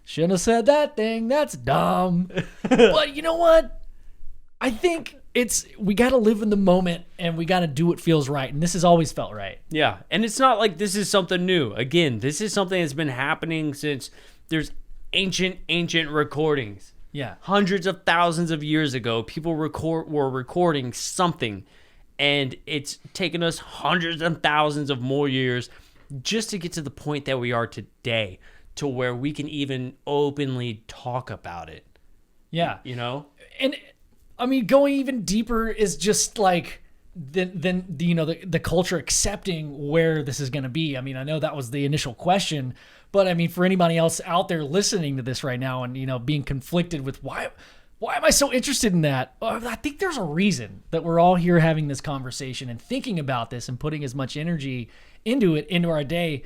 Speaker 2: shouldn't have said that thing. That's dumb. But you know what? I think we got to live in the moment, and we got to do what feels right. And this has always felt right.
Speaker 1: Yeah. And it's not like this is something new. Again, this is something that's been happening since there's ancient recordings
Speaker 2: Yeah.
Speaker 1: Hundreds of thousands of years ago, people were recording something, and it's taken us hundreds and thousands of more years just to get to the point that we are today, to where we can even openly talk about it.
Speaker 2: Yeah.
Speaker 1: You know?
Speaker 2: And I mean, going even deeper is just like the culture accepting where this is going to be. I mean, I know that was the initial question, but I mean, for anybody else out there listening to this right now and, you know, being conflicted with why am I so interested in that? I think there's a reason that we're all here having this conversation and thinking about this and putting as much energy into our day.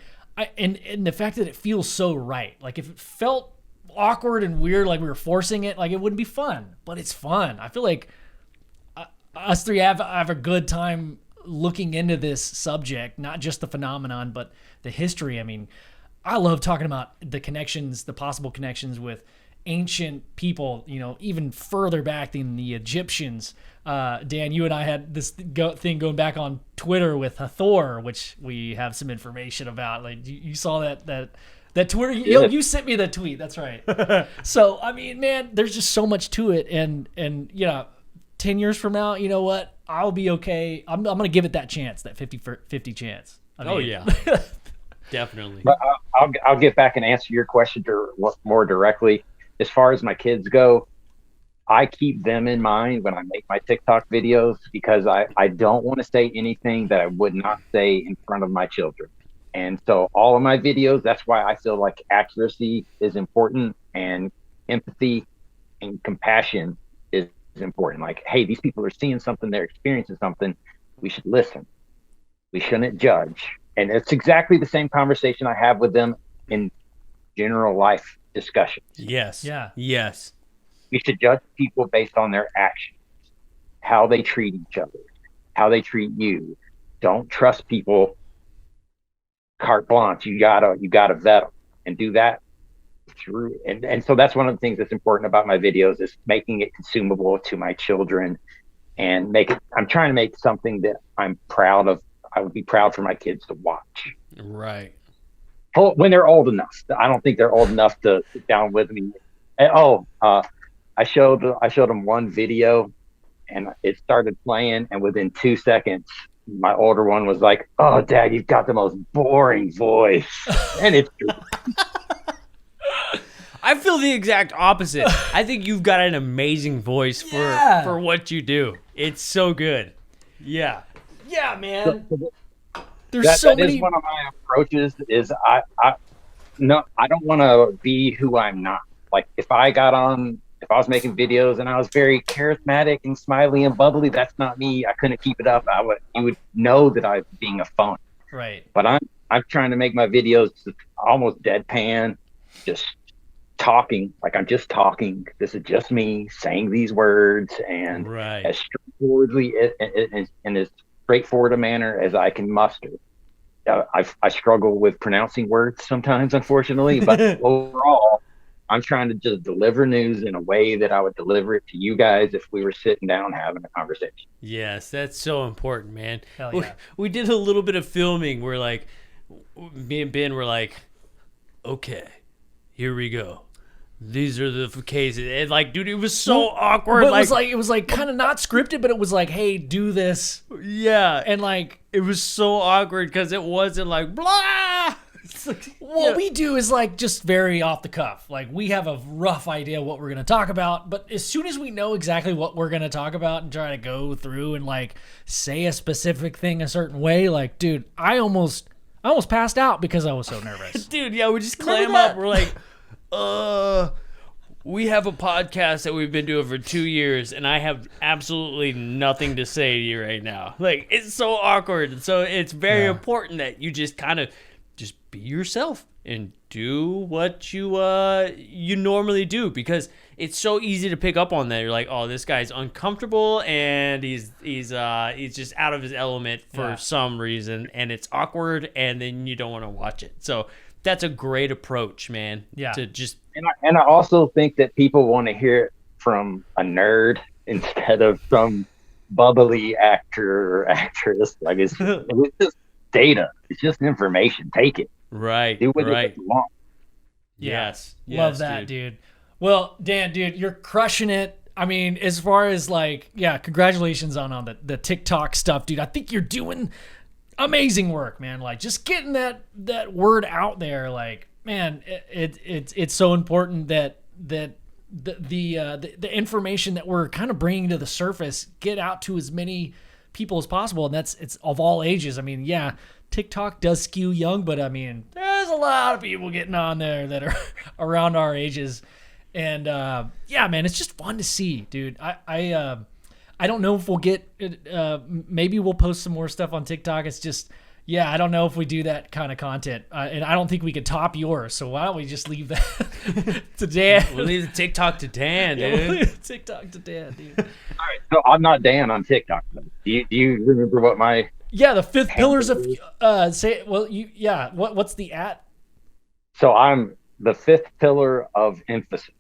Speaker 2: And the fact that it feels so right. Like if it felt awkward and weird, like we were forcing it, like it wouldn't be fun, but it's fun. I feel like us three have a good time looking into this subject, not just the phenomenon, but the history. I mean, I love talking about the connections, the possible connections with ancient people, you know, even further back than the Egyptians. Dan, you and I had this thing going back on Twitter with Hathor, which we have some information about. Like you saw that Twitter, you sent me that tweet. That's right. So, I mean, man, there's just so much to it. And you know, 10 years from now, you know what? I'll be okay. I'm going to give it that chance, that 50-50 chance. I mean,
Speaker 1: Oh, yeah. Definitely.
Speaker 3: But I'll get back and answer your question more directly. As far as my kids go, I keep them in mind when I make my TikTok videos, because I don't want to say anything that I would not say in front of my children. And so all of my videos, that's why I feel like accuracy is important, and empathy and compassion is important. Like, hey, these people are seeing something, they're experiencing something. We should listen. We shouldn't judge. And it's exactly the same conversation I have with them in general life discussions.
Speaker 1: Yes.
Speaker 2: Yeah.
Speaker 1: Yes.
Speaker 3: We should judge people based on their actions, how they treat each other, how they treat you. Don't trust people carte blanche. You gotta vet them and do that through. And so that's one of the things that's important about my videos, is making it consumable to my children, and I'm trying to make something that I'm proud of. I would be proud for my kids to watch.
Speaker 1: Right.
Speaker 3: When they're old enough. I don't think they're old enough to sit down with me. I showed them one video, and it started playing, and within 2 seconds, my older one was like, "Oh, Dad, you've got the most boring voice." And it's true.
Speaker 1: I feel the exact opposite. I think you've got an amazing voice for what you do. It's so good. Yeah.
Speaker 2: Yeah, man. There's
Speaker 3: that
Speaker 2: many.
Speaker 3: Is one of my approaches. Is I don't want to be who I'm not. Like if I was making videos and I was very charismatic and smiley and bubbly, that's not me. I couldn't keep it up. You would know that I'm being a phone.
Speaker 2: Right.
Speaker 3: But I'm trying to make my videos almost deadpan, just talking, like I'm just talking. This is just me saying these words, and as straightforwardly and as straightforward a manner as I can muster. I struggle with pronouncing words sometimes, unfortunately, but overall, I'm trying to just deliver news in a way that I would deliver it to you guys if we were sitting down having a conversation.
Speaker 1: Yes, that's so important, man.
Speaker 2: Hell yeah.
Speaker 1: We did a little bit of filming where, like, me and Ben were like, okay, here we go. These are the cases. And, like, dude, it was so awkward.
Speaker 2: But it was like kind of not scripted, but it was like, hey, do this.
Speaker 1: Yeah.
Speaker 2: And, like,
Speaker 1: it was so awkward because it wasn't like, blah. Like,
Speaker 2: what we do is like just very off the cuff. Like we have a rough idea what we're going to talk about, but as soon as we know exactly what we're going to talk about and try to go through and like say a specific thing a certain way, like, dude, I almost passed out because I was so nervous.
Speaker 1: Dude, yeah, we just clam up. We're like, we have a podcast that we've been doing for 2 years, and I have absolutely nothing to say to you right now. Like, it's so awkward. So it's very important that you just kind of just be yourself and do what you normally do, because it's so easy to pick up on that. You're like, oh, this guy's uncomfortable and he's just out of his element for some reason, and it's awkward, and then you don't want to watch it. So that's a great approach, man. Yeah. To just
Speaker 3: and I also think that people want to hear it from a nerd instead of some bubbly actor or actress. Like it's just data. It's just information. Take it.
Speaker 1: Right.
Speaker 3: Do what you want.
Speaker 1: Yes.
Speaker 2: Love that, dude. Well, Dan, dude, you're crushing it. I mean, as far as like, yeah, congratulations on the TikTok stuff, dude. I think you're doing amazing work, man. Like just getting that word out there, like, man, it's so important that the information that we're kind of bringing to the surface get out to as many people as possible, and it's of all ages. I mean, yeah, TikTok does skew young, but I mean, there's a lot of people getting on there that are around our ages, and yeah, man, it's just fun to see, dude. I don't know if we'll get maybe we'll post some more stuff on TikTok. It's just, yeah, I don't know if we do that kind of content, and I don't think we could top yours. So why don't we just leave that to Dan?
Speaker 1: We'll leave the TikTok to Dan, dude.
Speaker 2: Yeah, we'll leave the TikTok to Dan, dude.
Speaker 3: All right, so I'm not Dan on TikTok. Do you remember what my?
Speaker 2: Yeah, the 5 pillars of say. Well, yeah. What's the at?
Speaker 3: So I'm the 5th pillar of emphasis,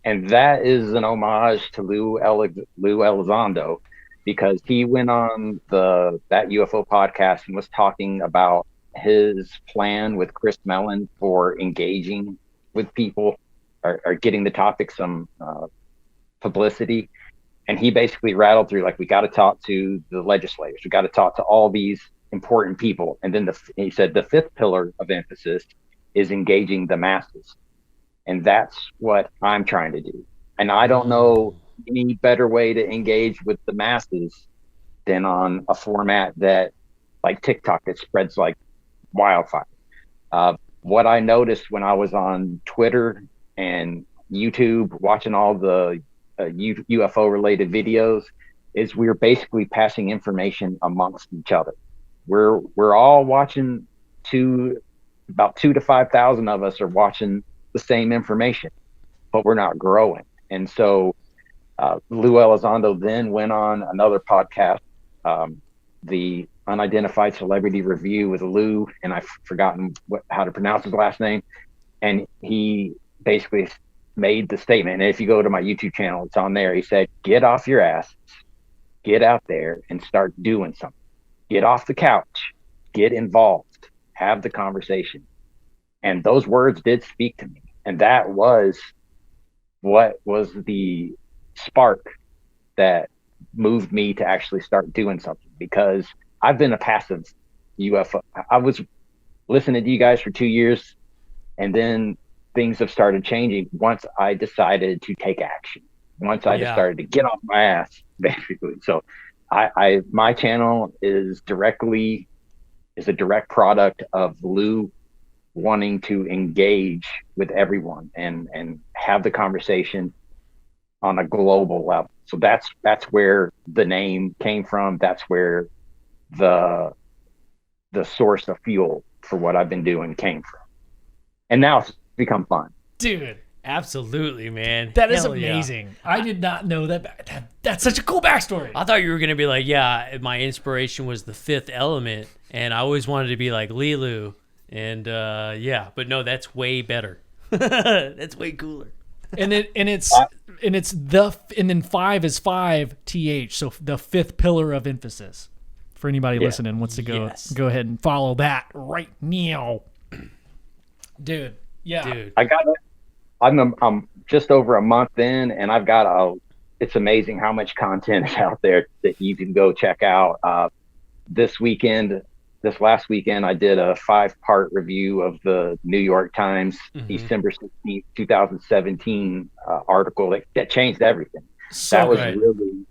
Speaker 3: and that is an homage to Lou Elizondo, because he went on that UFO podcast and was talking about his plan with Chris Mellon for engaging with people or getting the topic some publicity. And he basically rattled through, like, we got to talk to the legislators. We got to talk to all these important people. And then he said the 5th pillar of emphasis is engaging the masses. And that's what I'm trying to do. And I don't know any better way to engage with the masses than on a format that, like TikTok, that spreads like wildfire. What I noticed when I was on Twitter and YouTube watching all the UFO related videos is we're basically passing information amongst each other. We're all watching about 2,000 to 5,000 of us are watching the same information, but we're not growing. And so Lou Elizondo then went on another podcast, the Unidentified Celebrity Review with Lou, and I've forgotten how to pronounce his last name. And he basically made the statement, and if you go to my YouTube channel, it's on there. He said, get off your ass, get out there and start doing something. Get off the couch, get involved, have the conversation. And those words did speak to me. And that was what was the spark that moved me to actually start doing something, because I've been a passive UFO. I was listening to you guys for 2 years, and then things have started changing once I decided to take action. Once I just started to get off my ass, basically. So my channel is a direct product of Lou wanting to engage with everyone and have the conversation on a global level. So that's where the name came from. That's where the source of fuel for what I've been doing came from. And now it's become fun.
Speaker 2: Dude,
Speaker 1: absolutely, man.
Speaker 2: That is amazing. Yeah. I did not know that. That's such a cool backstory.
Speaker 1: I thought you were going to be like, yeah, my inspiration was the 5th element, and I always wanted to be like Lilu. And yeah, but no, that's way better. That's way cooler.
Speaker 2: And then 5 is 5th, so the 5th pillar of emphasis. For anybody listening wants to go ahead and follow that right now. Dude. Yeah. Dude.
Speaker 3: I'm just over a month in, and I've got it's amazing how much content is out there that you can go check out. This last weekend, I did a 5-part review of the New York Times December 16th, 2017 article that changed everything. That was really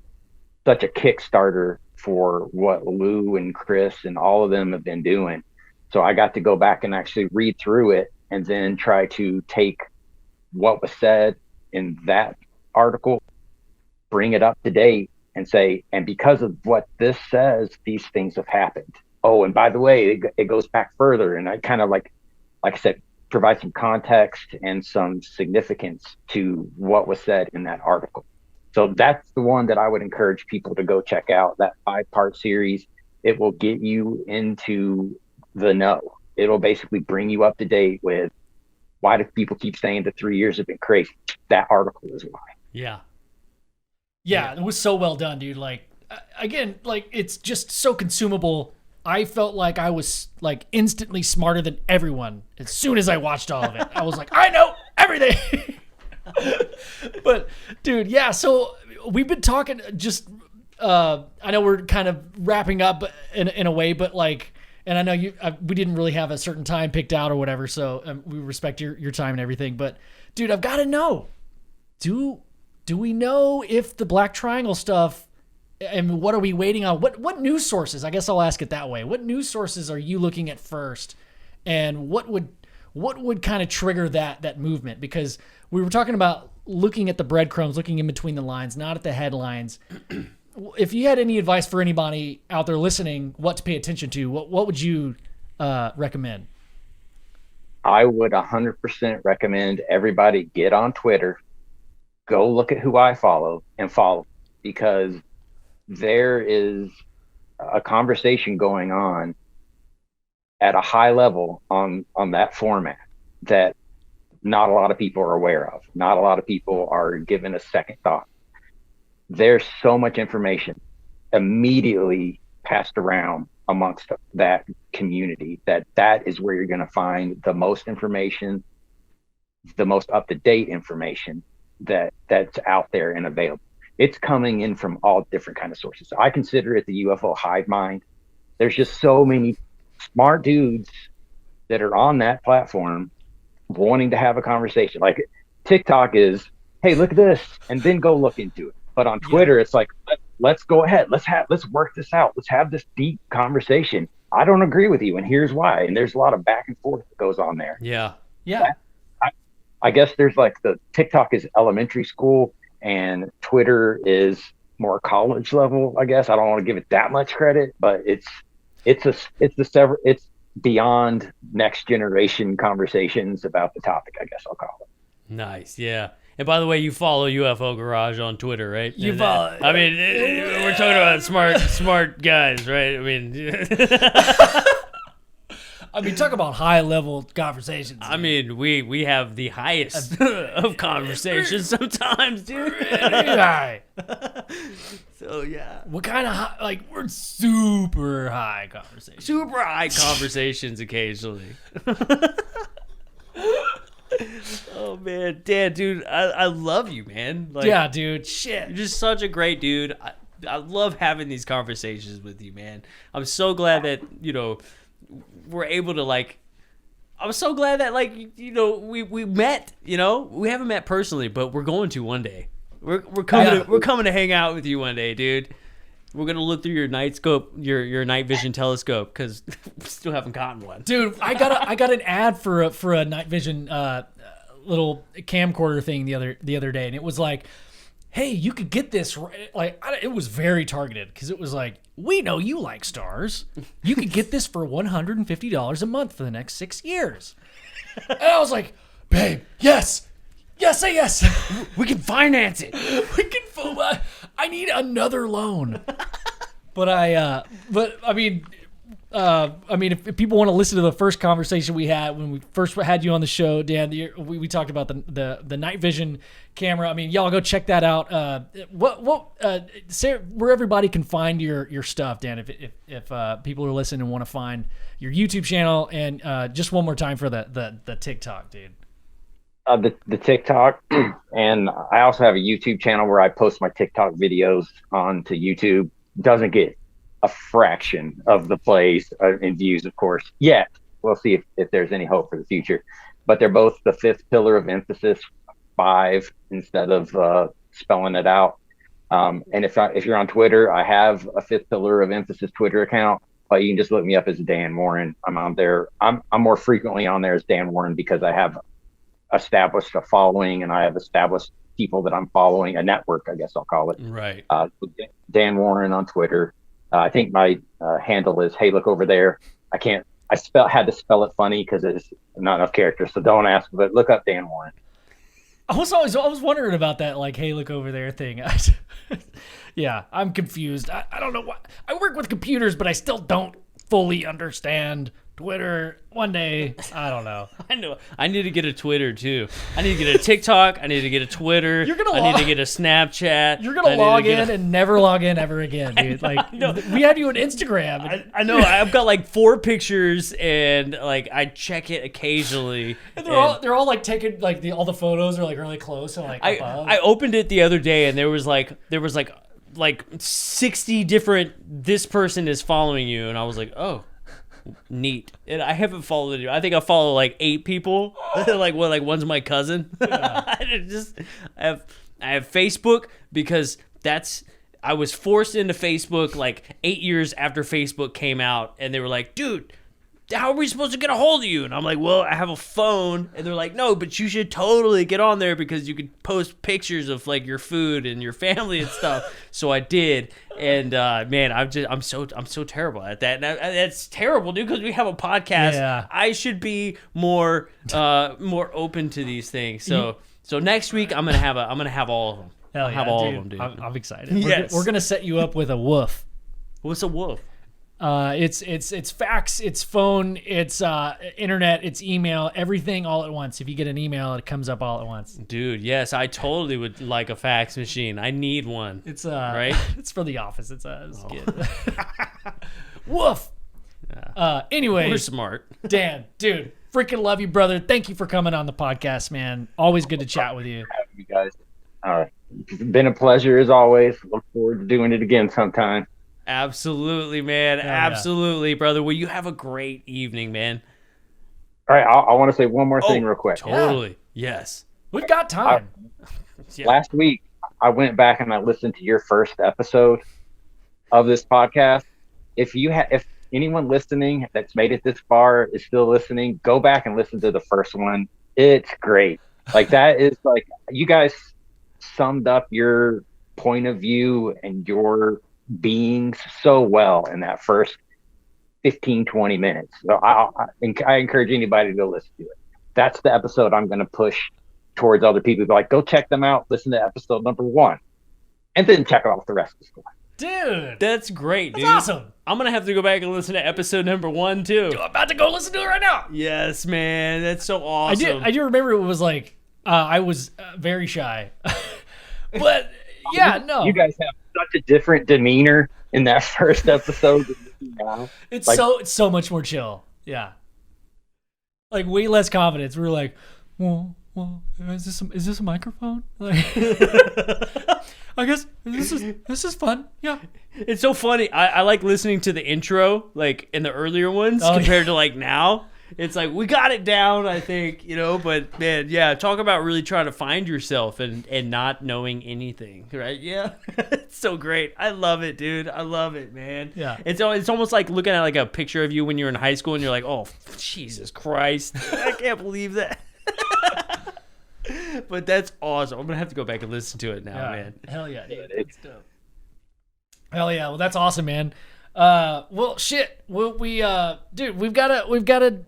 Speaker 3: such a Kickstarter for what Lou and Chris and all of them have been doing. So I got to go back and actually read through it and then try to take what was said in that article, bring it up to date, and say, and because of what this says, these things have happened. Oh, and by the way, it goes back further. And I kind of like I said, provide some context and some significance to what was said in that article. So that's the one that I would encourage people to go check out, that 5-part series. It will get you into the know. It'll basically bring you up to date with, why do people keep saying the 3 years have been crazy? That article is why.
Speaker 2: Yeah, it was so well done, dude. Like, again, like, it's just so consumable. I felt like I was like instantly smarter than everyone as soon as I watched all of it. I was like, I know everything. But dude, yeah. So we've been talking. Just I know we're kind of wrapping up in a way, but like, and I know we didn't really have a certain time picked out or whatever. So we respect your time and everything. But dude, I've got to know. Do we know if the Black Triangle stuff? And what are we waiting on? What news sources? I guess I'll ask it that way. What news sources are you looking at first? And what would kind of trigger that movement? Because we were talking about looking at the breadcrumbs, looking in between the lines, not at the headlines. If you had any advice for anybody out there listening, what to pay attention to, what would you recommend?
Speaker 3: I would 100% recommend everybody get on Twitter, go look at who I follow, and follow, because there is a conversation going on at a high level on that format that not a lot of people are aware of. Not a lot of people are given a second thought. There's so much information immediately passed around amongst that community that is where you're going to find the most information, the most up-to-date information that's out there and available. It's coming in from all different kind of sources. So I consider it the UFO hive mind. There's just so many smart dudes that are on that platform wanting to have a conversation. Like TikTok is, hey, look at this, and then go look into it. But on Twitter, it's like, let's go ahead. Let's work this out. Let's have this deep conversation. I don't agree with you, and here's why. And there's a lot of back and forth that goes on there.
Speaker 1: Yeah.
Speaker 3: I guess there's like the TikTok is elementary school, and Twitter is more college level. I guess I don't want to give it that much credit, but it's beyond next generation conversations about the topic, I guess I'll call it.
Speaker 1: Nice, yeah. And by the way, you follow UFO Garage on Twitter, right?
Speaker 2: You follow.
Speaker 1: I mean, we're talking about smart guys, right? I mean,
Speaker 2: talk about high level conversations.
Speaker 1: I mean, we have the highest of conversations sometimes, dude.
Speaker 2: High.
Speaker 1: So yeah,
Speaker 2: What kind of high? Like, we're super high conversations.
Speaker 1: super high conversations occasionally. Oh man, Dan, dude, I love you, man. Like,
Speaker 2: Yeah, dude. Shit.
Speaker 1: you're just such a great dude. I love having these conversations with you, man. I'm so glad that we're able to I'm so glad that we met. We haven't met personally, but we're going to one day. We're coming to hang out with you one day, dude. We're gonna look through your night scope, your night vision telescope, because we still haven't gotten one.
Speaker 2: Dude, I got an ad for a night vision little camcorder thing the other day, and it was like, hey, you could get this. It was very targeted, because it was like, we know you like stars. You could get this for $150 a month for the next 6 years. And I was like, babe, yes, say yes.
Speaker 1: We can finance it.
Speaker 2: We can. I need another loan. But I mean, if people want to listen to the first conversation we had when we first had you on the show, Dan, we talked about the night vision camera. I mean, y'all go check that out. Say where everybody can find your stuff, Dan. If people are listening and want to find your YouTube channel, and just one more time for the TikTok, dude.
Speaker 3: The TikTok, and I also have a YouTube channel where I post my TikTok videos onto YouTube. Doesn't get a fraction of the plays and views, of course, yet. We'll see if there's any hope for the future. But they're both the 5th pillar of emphasis, 5 instead of spelling it out. And if you're on Twitter, I have a 5th pillar of emphasis Twitter account, but you can just look me up as Dan Warren. I'm on there. I'm more frequently on there as Dan Warren because I have established a following, and I have established people that I'm following, a network, I guess I'll call it.
Speaker 1: Right.
Speaker 3: Dan Warren on Twitter. I think my handle is, hey, look over there. I had to spell it funny because there's not enough characters, so don't ask, but look up Dan Warren.
Speaker 2: I was wondering about that, like, hey, look over there thing. Yeah, I'm confused. I don't know why. I work with computers, but I still don't fully understand Twitter. One day, I don't know.
Speaker 1: I know. I need to get a Twitter too. I need to get a TikTok. I need to get a Twitter. I need to get a Snapchat.
Speaker 2: You're gonna log in and never log in ever again, dude. We had you on Instagram.
Speaker 1: I know. I've got like 4 pictures, and like I check it occasionally.
Speaker 2: And they're all like taking like all the photos are like really close and like above.
Speaker 1: I opened it the other day, and there was like 60 different. This person is following you, and I was like, oh. Neat. And I haven't followed you. I think I follow like 8 people. like one's my cousin. Yeah. I have Facebook because I was forced into Facebook like 8 years after Facebook came out, and they were like, dude, how are we supposed to get a hold of you? And I'm like, well, I have a phone. And they're like, no, but you should totally get on there because you could post pictures of like your food and your family and stuff. So I did. And man, I'm so terrible at that. And that's terrible, dude, because we have a podcast. Yeah. I should be more open to these things. So next week I'm gonna have all of them.
Speaker 2: Hell yeah,
Speaker 1: all of them, dude.
Speaker 2: I'm excited.
Speaker 1: Yes.
Speaker 2: We're gonna set you up with a woof.
Speaker 1: What's a woof?
Speaker 2: It's fax, it's phone, it's internet, it's email, everything all at once. If you get an email, it comes up all at once.
Speaker 1: Dude, yes, I totally would like a fax machine. I need one.
Speaker 2: It's
Speaker 1: right.
Speaker 2: It's for the office. It's good. Woof. Anyway,
Speaker 1: we're smart.
Speaker 2: Dan, dude, freaking love you, brother. Thank you for coming on the podcast, man. Always good to chat with you.
Speaker 3: Having you guys. It's been a pleasure as always. Look forward to doing it again sometime.
Speaker 1: Absolutely, man. Absolutely, brother. Well, you have a great evening, man.
Speaker 3: All right, I want to say one more thing real quick.
Speaker 1: Totally. Yeah. Yes.
Speaker 2: We've got time.
Speaker 3: Last week, I went back and I listened to your first episode of this podcast. If anyone listening that's made it this far is still listening, go back and listen to the first one. It's great. Like that is like you guys summed up your point of view and your beings so well in that first 15-20 minutes. So I encourage anybody to go listen to it. That's the episode I'm going to push towards other people. Like, go check them out, listen to episode number 1, and then check out the rest of the story.
Speaker 2: Dude,
Speaker 1: that's great, dude.
Speaker 2: That's awesome.
Speaker 1: I'm gonna have to go back and listen to episode number 1 too.
Speaker 2: Dude, I'm about to go listen to it right now.
Speaker 1: Yes, man, that's so awesome.
Speaker 2: I do remember it was like I was very shy, but yeah, no.
Speaker 3: You guys have such a different demeanor in that first episode than now.
Speaker 2: It's so much more chill. Yeah, like way less confidence. We were like, well, is this a microphone? Like, I guess this is fun. Yeah,
Speaker 1: it's so funny. I like listening to the intro, like in the earlier ones compared to like now. It's like we got it down, I think, but man, yeah, talk about really trying to find yourself and not knowing anything, right? Yeah. It's so great. I love it, dude. I love it, man.
Speaker 2: Yeah.
Speaker 1: It's almost like looking at like a picture of you when you're in high school and you're like, oh, Jesus Christ. I can't believe that. But that's awesome. I'm going to have to go back and listen to it now, man.
Speaker 2: Hell yeah, dude. It's dope. Hell yeah. Well, that's awesome, man. Well, shit. Dude, we've got to,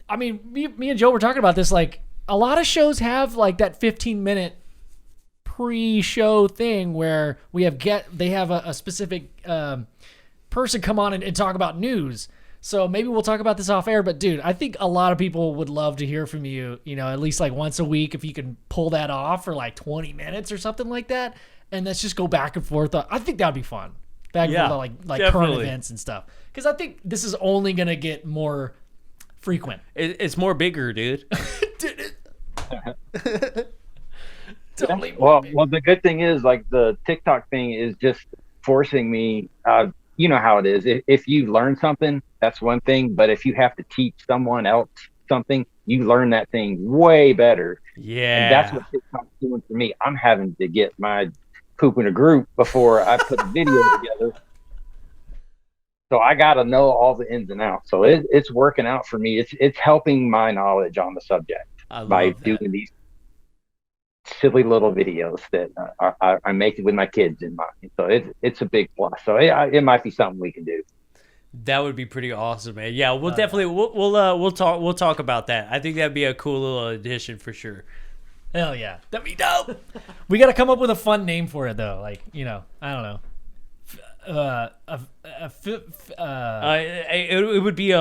Speaker 2: I mean, me and Joe were talking about this. Like, a lot of shows have like that 15-minute pre-show thing where they have a specific person come on and talk about news. So maybe we'll talk about this off air. But dude, I think a lot of people would love to hear from you. At least like once a week, if you can pull that off for like 20 minutes or something like that, and let's just go back and forth. I think that'd be fun. Back and forth like current events and stuff. Because I think this is only gonna get more frequent.
Speaker 1: It's more bigger, dude.
Speaker 2: Totally.
Speaker 3: Well, the good thing is, like, the TikTok thing is just forcing me. You know how it is. If you learn something, that's one thing. But if you have to teach someone else something, you learn that thing way better.
Speaker 1: Yeah.
Speaker 3: And that's what TikTok's doing for me. I'm having to get my poop in a group before I put a video together. So I got to know all the ins and outs. So it's working out for me. It's helping my knowledge on the subject by doing these silly little videos that I make it with my kids in mind. So it's a big plus. So it might be something we can do.
Speaker 1: That would be pretty awesome, man. Yeah, we'll definitely we'll talk about that. I think that'd be a cool little addition for sure.
Speaker 2: Hell yeah, that'd be dope. We got to come up with a fun name for it though. Like, I don't know. It would be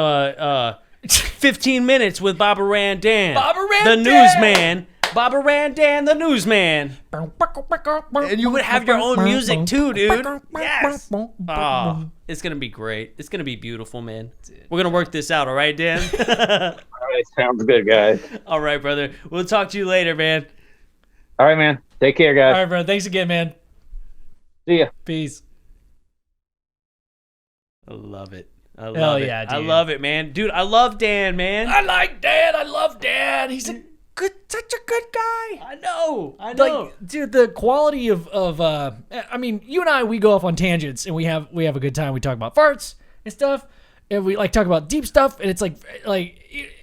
Speaker 1: 15 minutes with Baba Randan.
Speaker 2: Baba
Speaker 1: The
Speaker 2: Randan!
Speaker 1: newsman. Baba Randan, the newsman. And you would have your own music too, dude. Yes. Oh, it's going to be great. It's going to be beautiful, man. We're going to work this out, all right, Dan?
Speaker 3: All right, sounds good, guys.
Speaker 1: All right, brother. We'll talk to you later, man.
Speaker 3: All right, man. Take care, guys.
Speaker 2: All right, bro. Thanks again, man.
Speaker 3: See ya.
Speaker 2: Peace.
Speaker 1: I love it.
Speaker 2: Hell yeah, dude.
Speaker 1: I love it, man. Dude, I love Dan, man.
Speaker 2: I like Dan. I love Dan. He's such a good guy.
Speaker 1: I know.
Speaker 2: Like, dude, the quality of I mean, you and I, we go off on tangents and we have a good time. We talk about farts and stuff, and we like talk about deep stuff, and it's like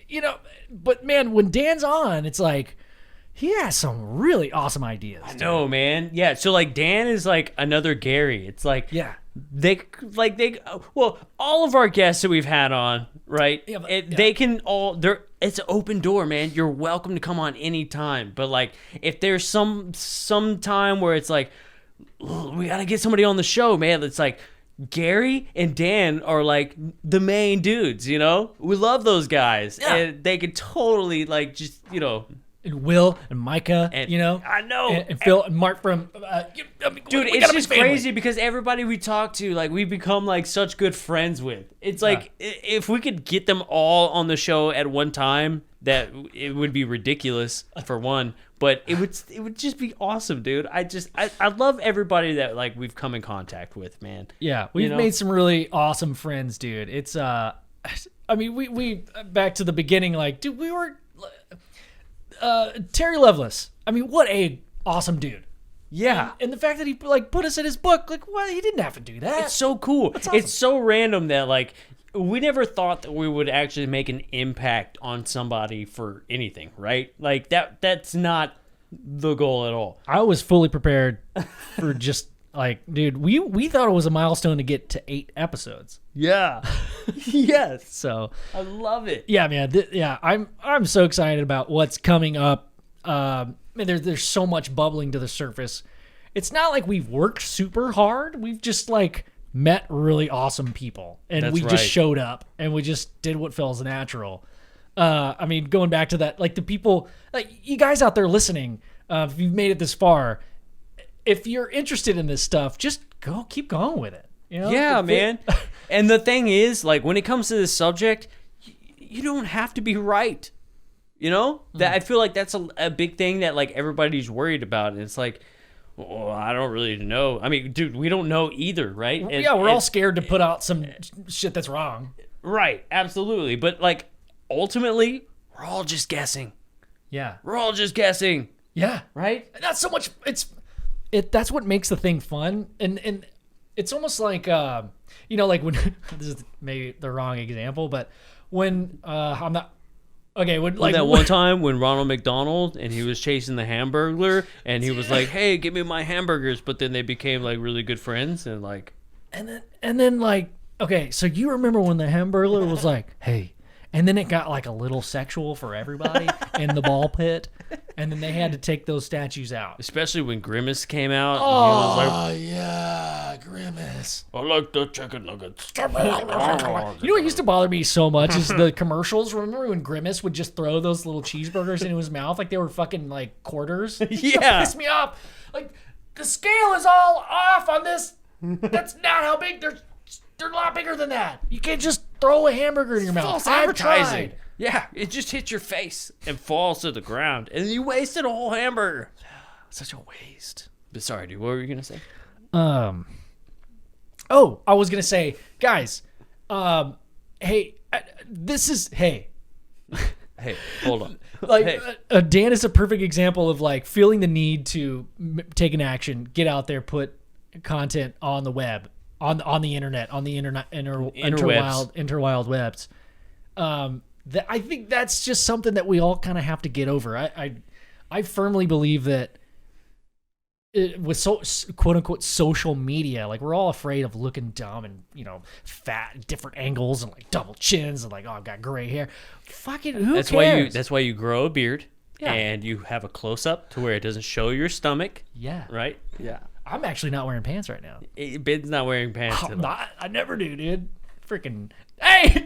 Speaker 2: you know, but man, when Dan's on, it's like he has some really awesome ideas.
Speaker 1: I know, man. Yeah, so like Dan is like another Gary. It's like well, all of our guests that we've had on, right? Yeah, they can all it's an open door, man. You're welcome to come on anytime. But like if there's some time where it's like we got to get somebody on the show, man, it's like Gary and Dan are like the main dudes, you know? We love those guys. Yeah. And they could totally like just, you know,
Speaker 2: and Will and Micah,
Speaker 1: and,
Speaker 2: you know,
Speaker 1: I know,
Speaker 2: and Phil and Mark from,
Speaker 1: dude, it's just crazy because everybody we talk to, like, we become like such good friends with. It's like if we could get them all on the show at one time, that it would be ridiculous for one, but it would just be awesome, dude. I love everybody that like we've come in contact with, man.
Speaker 2: Yeah, we've made some really awesome friends, dude. It's I mean, we back to the beginning, like, dude, we were. Terry Lovelace. I mean, what a awesome dude.
Speaker 1: Yeah.
Speaker 2: And the fact that he like put us in his book, like, what? He didn't have to do that.
Speaker 1: It's so cool. Awesome. It's so random that like we never thought that we would actually make an impact on somebody for anything, right? Like that's not the goal at all.
Speaker 2: I was fully prepared for just like, dude, we thought it was a milestone to get to 8 episodes.
Speaker 1: Yeah. Yes.
Speaker 2: So
Speaker 1: I love it.
Speaker 2: Yeah, man. I'm so excited about what's coming up. There's so much bubbling to the surface. It's not like we've worked super hard. We've just like met really awesome people, and just showed up, and we just did what feels natural. I mean, going back to that, like the people, like you guys out there listening, if you've made it this far, if you're interested in this stuff, just keep going with it. You know?
Speaker 1: Yeah, man. And the thing is, like, when it comes to this subject, you don't have to be right. You know? That I feel like that's a big thing that, like, everybody's worried about. And it's like, well, I don't really know. I mean, dude, we don't know either, right?
Speaker 2: We're all scared to put out some shit that's wrong.
Speaker 1: Right, absolutely. But, like, ultimately, we're all just guessing.
Speaker 2: Yeah.
Speaker 1: We're all just guessing.
Speaker 2: Yeah.
Speaker 1: Right?
Speaker 2: And not so much, that's what makes the thing fun. And it's almost like, you know, like when, this is maybe the wrong example, but when I'm not, okay, when like
Speaker 1: that one time when Ronald McDonald and he was chasing the Hamburglar and he was like, "Hey, give me my hamburgers," but then they became like really good friends and like,
Speaker 2: and then like, okay, so you remember when the Hamburglar was like, "Hey," and then it got like a little sexual for everybody in the ball pit, and then they had to take those statues out.
Speaker 1: Especially when Grimace came out.
Speaker 2: Oh,
Speaker 1: and he was like,
Speaker 2: yeah, Grimace.
Speaker 1: I like the chicken nuggets.
Speaker 2: You know what used to bother me so much is the commercials. Remember when Grimace would just throw those little cheeseburgers into his mouth like they were fucking like quarters?
Speaker 1: Yeah.
Speaker 2: It pissed me off. Like, the scale is all off on this. That's not how big they're a lot bigger than that. You can't just throw a hamburger in your mouth.
Speaker 1: False advertising. Yeah, it just hits your face and falls to the ground, and you wasted a whole hamburger. Such a waste. But sorry, dude, what were you gonna say?
Speaker 2: I was gonna say, guys, hey,
Speaker 1: Hey, hold on.
Speaker 2: Like, Dan is a perfect example of like feeling the need to take an action, get out there, put content on the web, on the internet, interwild webs. I think that's just something that we all kind of have to get over. I firmly believe that with quote unquote social media, like we're all afraid of looking dumb and, you know, fat, different angles and like double chins and like, oh, I've got gray hair. Fucking who cares?
Speaker 1: That's why you grow a beard and you have a close up to where it doesn't show your stomach.
Speaker 2: Yeah.
Speaker 1: Right? Yeah.
Speaker 2: I'm actually not wearing pants right now.
Speaker 1: Ben's not wearing pants.
Speaker 2: I never do, dude. Freaking hey.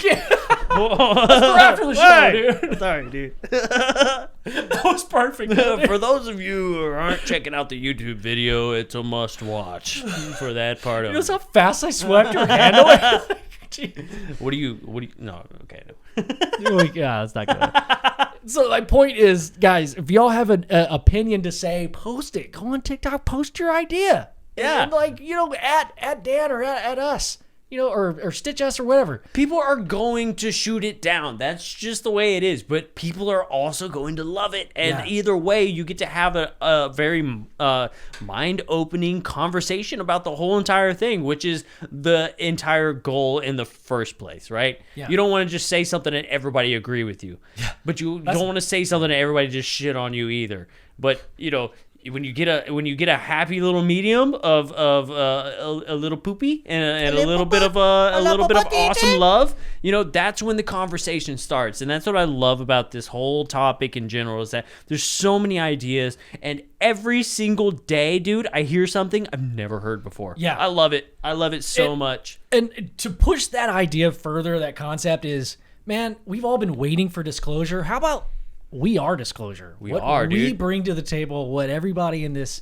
Speaker 2: after the show, dude.
Speaker 1: Sorry, dude.
Speaker 2: That was perfect.
Speaker 1: For those of you who aren't checking out the YouTube video, it's a must watch for that part of
Speaker 2: You know
Speaker 1: it.
Speaker 2: how fast I swept your hand away?
Speaker 1: What do you, no, okay.
Speaker 2: Yeah, that's not good. So my point is, guys, if y'all have an opinion to say, post it. Go on TikTok, post your idea.
Speaker 1: Yeah.
Speaker 2: And like, at Dan or at us, or stitch us or whatever.
Speaker 1: People are going to shoot it down. That's just the way it is. But people are also going to love it. And either way, you get to have a very mind-opening conversation about the whole entire thing, which is the entire goal in the first place, right?
Speaker 2: Yeah.
Speaker 1: You don't want to just say something and everybody agree with you. Yeah. But you don't want to say something and everybody just shit on you either. But, when you get a happy little medium of a little poopy and a little bit of awesome love, that's when the conversation starts. And that's what I love about this whole topic in general, is that there's so many ideas, and every single day, dude, I hear something I've never heard before.
Speaker 2: Yeah.
Speaker 1: I love it. I love it so much.
Speaker 2: And to push that idea further, that concept is, man, we've all been waiting for disclosure. How about we are disclosure?
Speaker 1: We
Speaker 2: bring to the table, what everybody in this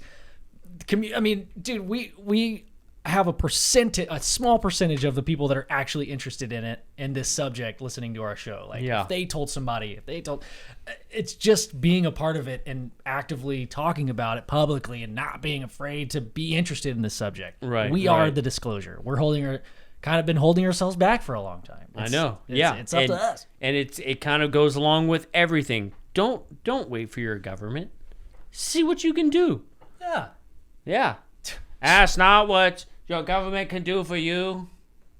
Speaker 2: community. I mean, dude, we have a small percentage of the people that are actually interested in this subject, listening to our show. Like, if they told somebody, it's just being a part of it and actively talking about it publicly and not being afraid to be interested in this subject.
Speaker 1: Right.
Speaker 2: We are the disclosure. We're been holding ourselves back for a long time.
Speaker 1: I know.
Speaker 2: It's up to us.
Speaker 1: And it kind of goes along with everything. Don't wait for your government. See what you can do. Yeah. Ask not what your government can do for you.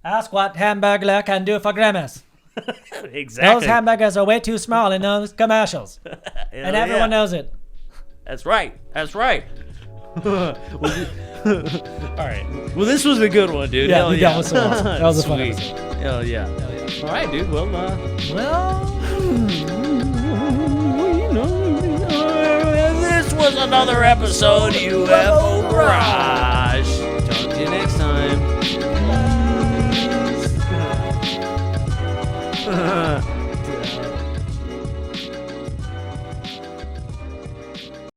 Speaker 2: Ask what hamburger can do for Grimace.
Speaker 1: Exactly.
Speaker 2: Those hamburgers are way too small in those commercials. And everyone knows it.
Speaker 1: That's right. All right. Well, this was a good one, dude.
Speaker 2: Yeah,
Speaker 1: Hell yeah.
Speaker 2: that was so awesome. That was a fun
Speaker 1: Sweet.
Speaker 2: episode.
Speaker 1: Hell yeah. All right, dude. Well, this was another episode UFO Garage.